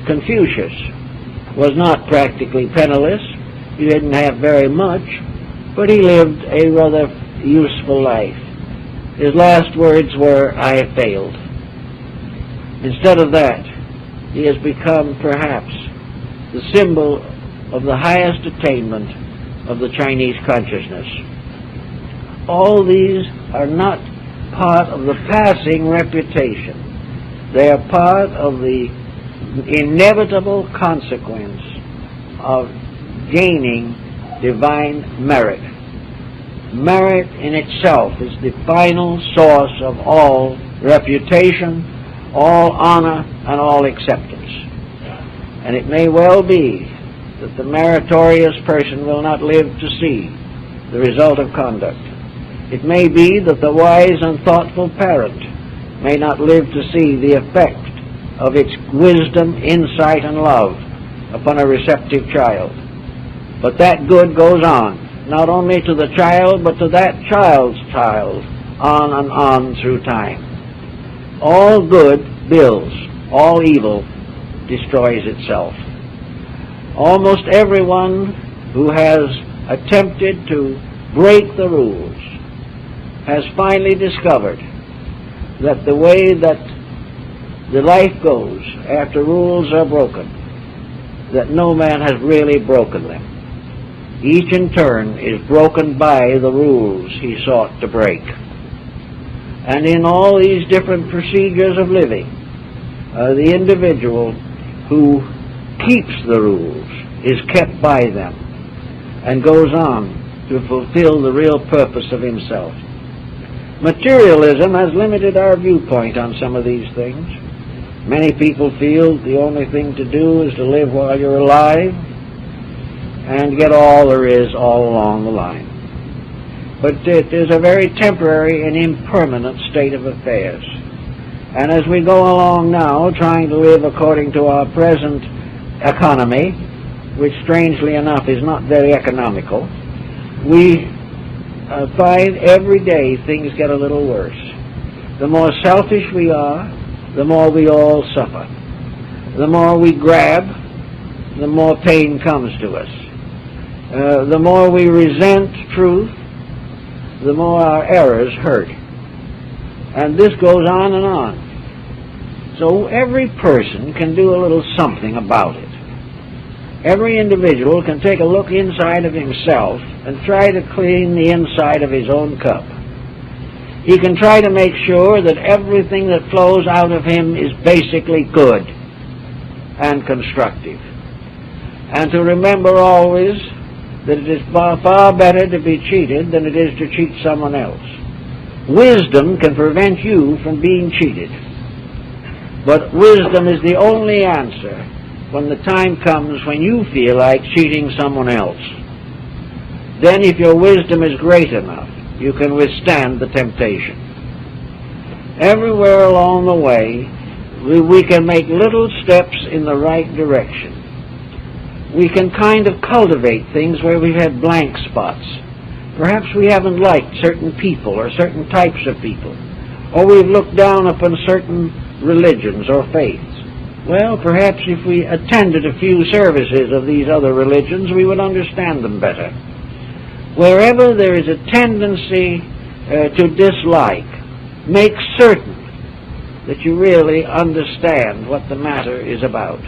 Confucius was not practically penniless. He didn't have very much, but he lived a rather useful life. His last words were, "I have failed." Instead of that, he has become perhaps the symbol of the highest attainment of the Chinese consciousness. All these are not part of the passing reputation. They are part of the inevitable consequence of gaining divine merit. Merit in itself is the final source of all reputation, all honor, and all acceptance. And it may well be that the meritorious person will not live to see the result of conduct. It may be that the wise and thoughtful parent may not live to see the effect of its wisdom, insight, and love upon a receptive child. But that good goes on, not only to the child, but to that child's child, on and on through time. All good builds, all evil destroys itself. Almost everyone who has attempted to break the rules has finally discovered that the way that the life goes after rules are broken, that no man has really broken them. Each in turn is broken by the rules he sought to break. And in all these different procedures of living, the individual who keeps the rules is kept by them and goes on to fulfill the real purpose of himself. Materialism has limited our viewpoint on some of these things. Many people feel the only thing to do is to live while you're alive and get all there is all along the line. But it is a very temporary and impermanent state of affairs. And as we go along now, trying to live according to our present economy, which strangely enough is not very economical, we find every day things get a little worse. The more selfish we are, the more we all suffer. The more we grab, the more pain comes to us. The more we resent truth, the more our errors hurt. And this goes on and on. So every person can do a little something about it. Every individual can take a look inside of himself and try to clean the inside of his own cup. He can try to make sure that everything that flows out of him is basically good and constructive. And to remember always that it is far better to be cheated than it is to cheat someone else. Wisdom can prevent you from being cheated. But wisdom is the only answer when the time comes when you feel like cheating someone else. Then if your wisdom is great enough, you can withstand the temptation. Everywhere along the way, we can make little steps in the right direction. We can kind of cultivate things where we've had blank spots. Perhaps we haven't liked certain people or certain types of people, or we've looked down upon certain religions or faiths. Well, perhaps if we attended a few services of these other religions, we would understand them better. Wherever there is a tendency to dislike, make certain that you really understand what the matter is about.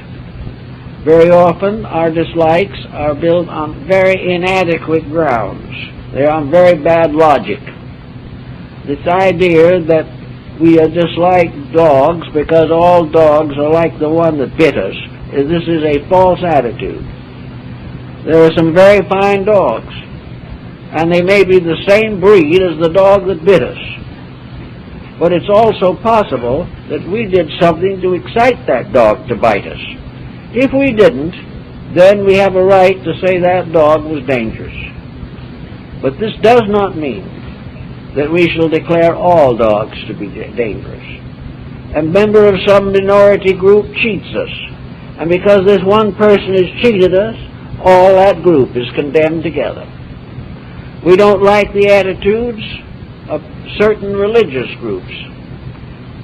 Very often, our dislikes are built on very inadequate grounds. They are on very bad logic. This idea that we dislike dogs because all dogs are like the one that bit us, this is a false attitude. There are some very fine dogs, and they may be the same breed as the dog that bit us. But it's also possible that we did something to excite that dog to bite us. If we didn't, then we have a right to say that dog was dangerous. But this does not mean that we shall declare all dogs to be dangerous. A member of some minority group cheats us, and because this one person has cheated us, all that group is condemned together. We don't like the attitudes of certain religious groups,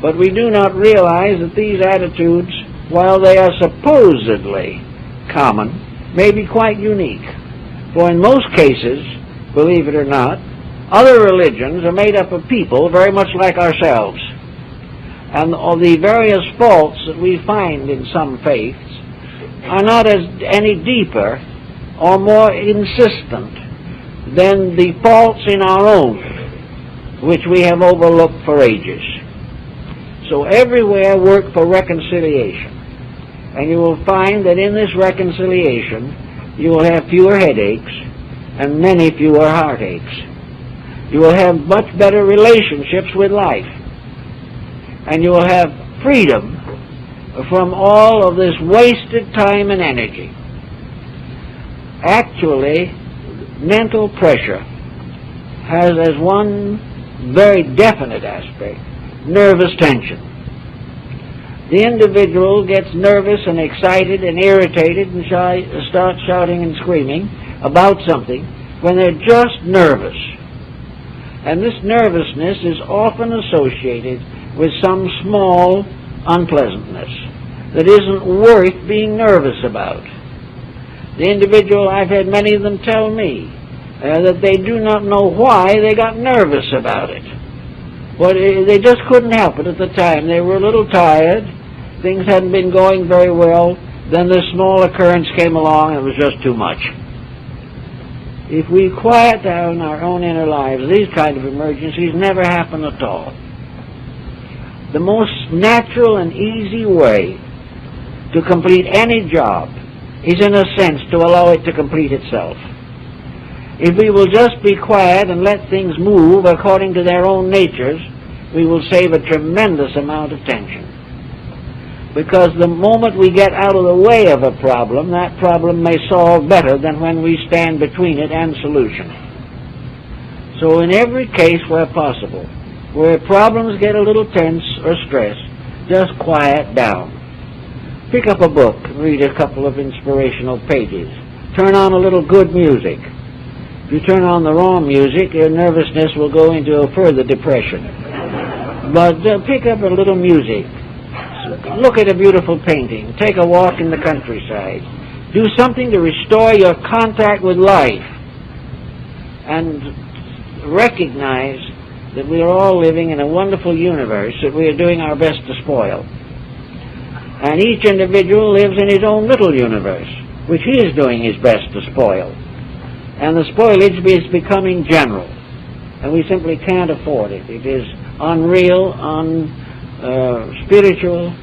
but we do not realize that these attitudes, while they are supposedly common, may be quite unique. For in most cases, believe it or not, other religions are made up of people very much like ourselves. And all the various faults that we find in some faiths are not any deeper or more insistent than the faults in our own, which we have overlooked for ages. So everywhere work for reconciliation. And you will find that in this reconciliation, you will have fewer headaches and many fewer heartaches. You will have much better relationships with life. And you will have freedom from all of this wasted time and energy. Actually, mental pressure has as one very definite aspect nervous tension. The individual gets nervous and excited and irritated and starts shouting and screaming about something when they're just nervous. And this nervousness is often associated with some small unpleasantness that isn't worth being nervous about. The individual, I've had many of them tell me that they do not know why they got nervous about it. But they just couldn't help it at the time. They were a little tired. Things hadn't been going very well. Then this small occurrence came along and it was just too much. If we quiet down our own inner lives, these kind of emergencies never happen at all. The most natural and easy way to complete any job is, in a sense, to allow it to complete itself. If we will just be quiet and let things move according to their own natures, we will save a tremendous amount of tension. Because the moment we get out of the way of a problem, that problem may solve better than when we stand between it and solution. So in every case where possible, where problems get a little tense or stressed, just quiet down. Pick up a book, read a couple of inspirational pages. Turn on a little good music. If you turn on the wrong music, your nervousness will go into a further depression. But pick up a little music. Look at a beautiful painting. Take a walk in the countryside. Do something to restore your contact with life. And recognize that we are all living in a wonderful universe that we are doing our best to spoil. And each individual lives in his own little universe, which he is doing his best to spoil. And the spoilage is becoming general, and we simply can't afford it. It is unreal, unspiritual,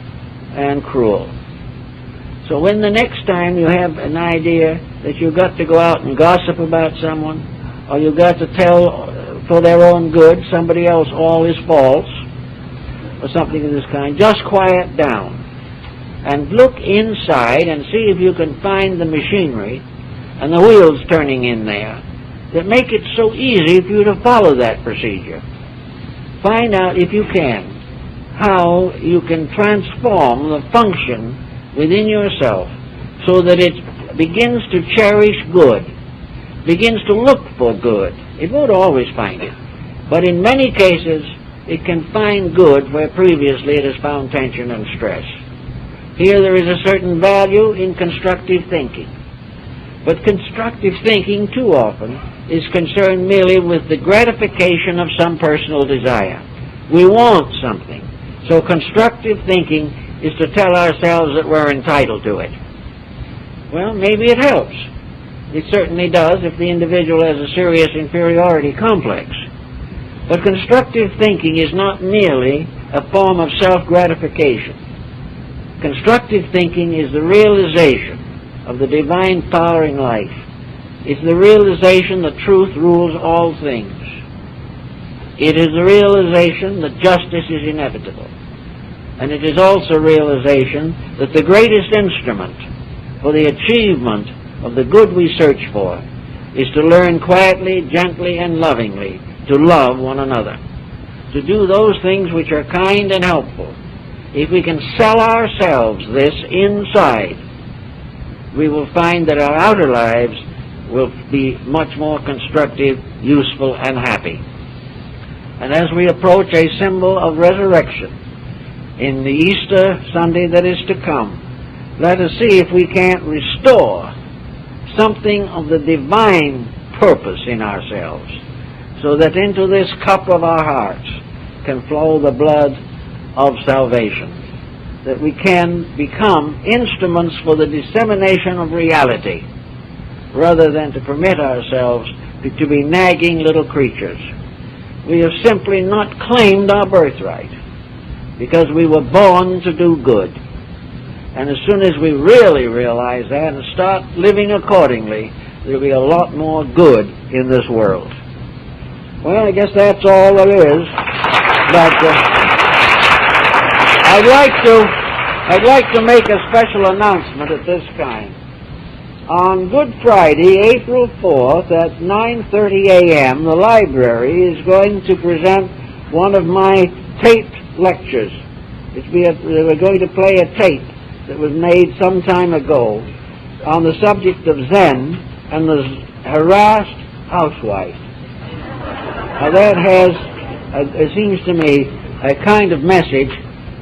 and cruel. So when the next time you have an idea that you've got to go out and gossip about someone, or you've got to tell for their own good somebody else all is false, or something of this kind, just quiet down and look inside and see if you can find the machinery and the wheels turning in there that make it so easy for you to follow that procedure. Find out, if you can, how you can transform the function within yourself so that it begins to cherish good, begins to look for good. It won't always find it, but in many cases it can find good where previously it has found tension and stress. Here there is a certain value in constructive thinking, but constructive thinking too often is concerned merely with the gratification of some personal desire. We want something, so constructive thinking is to tell ourselves that we're entitled to it. Well, maybe it helps. It certainly does if the individual has a serious inferiority complex. But constructive thinking is not merely a form of self-gratification. Constructive thinking is the realization of the divine power in life. It's the realization that truth rules all things. It is the realization that justice is inevitable. And it is also realization that the greatest instrument for the achievement of the good we search for is to learn quietly, gently, and lovingly to love one another, to do those things which are kind and helpful. If we can sell ourselves this inside, we will find that our outer lives will be much more constructive, useful, and happy. And as we approach a symbol of resurrection in the Easter Sunday that is to come, let us see if we can't restore something of the divine purpose in ourselves, so that into this cup of our hearts can flow the blood of salvation, that we can become instruments for the dissemination of reality, rather than to permit ourselves to be nagging little creatures. We have simply not claimed our birthright, because we were born to do good. And as soon as we really realize that and start living accordingly, there will be a lot more good in this world. Well, I guess that's all there is. But I'd like to make a special announcement at this time. On Good Friday, April 4th at 9:30 a.m., the library is going to present one of my taped lectures. We're going to play a tape that was made some time ago on the subject of Zen and the harassed housewife. Now that has, it seems to me, a kind of message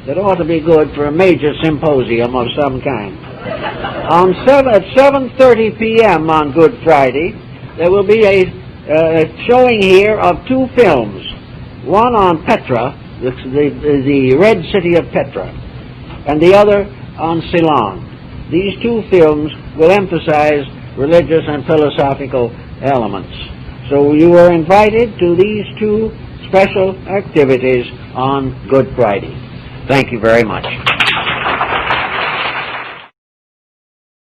that ought to be good for a major symposium of some kind. At 7:30 p.m. on Good Friday, there will be a showing here of two films, one on Petra, the red city of Petra, and the other on Ceylon. These two films will emphasize religious and philosophical elements. So you are invited to these two special activities on Good Friday. Thank you very much.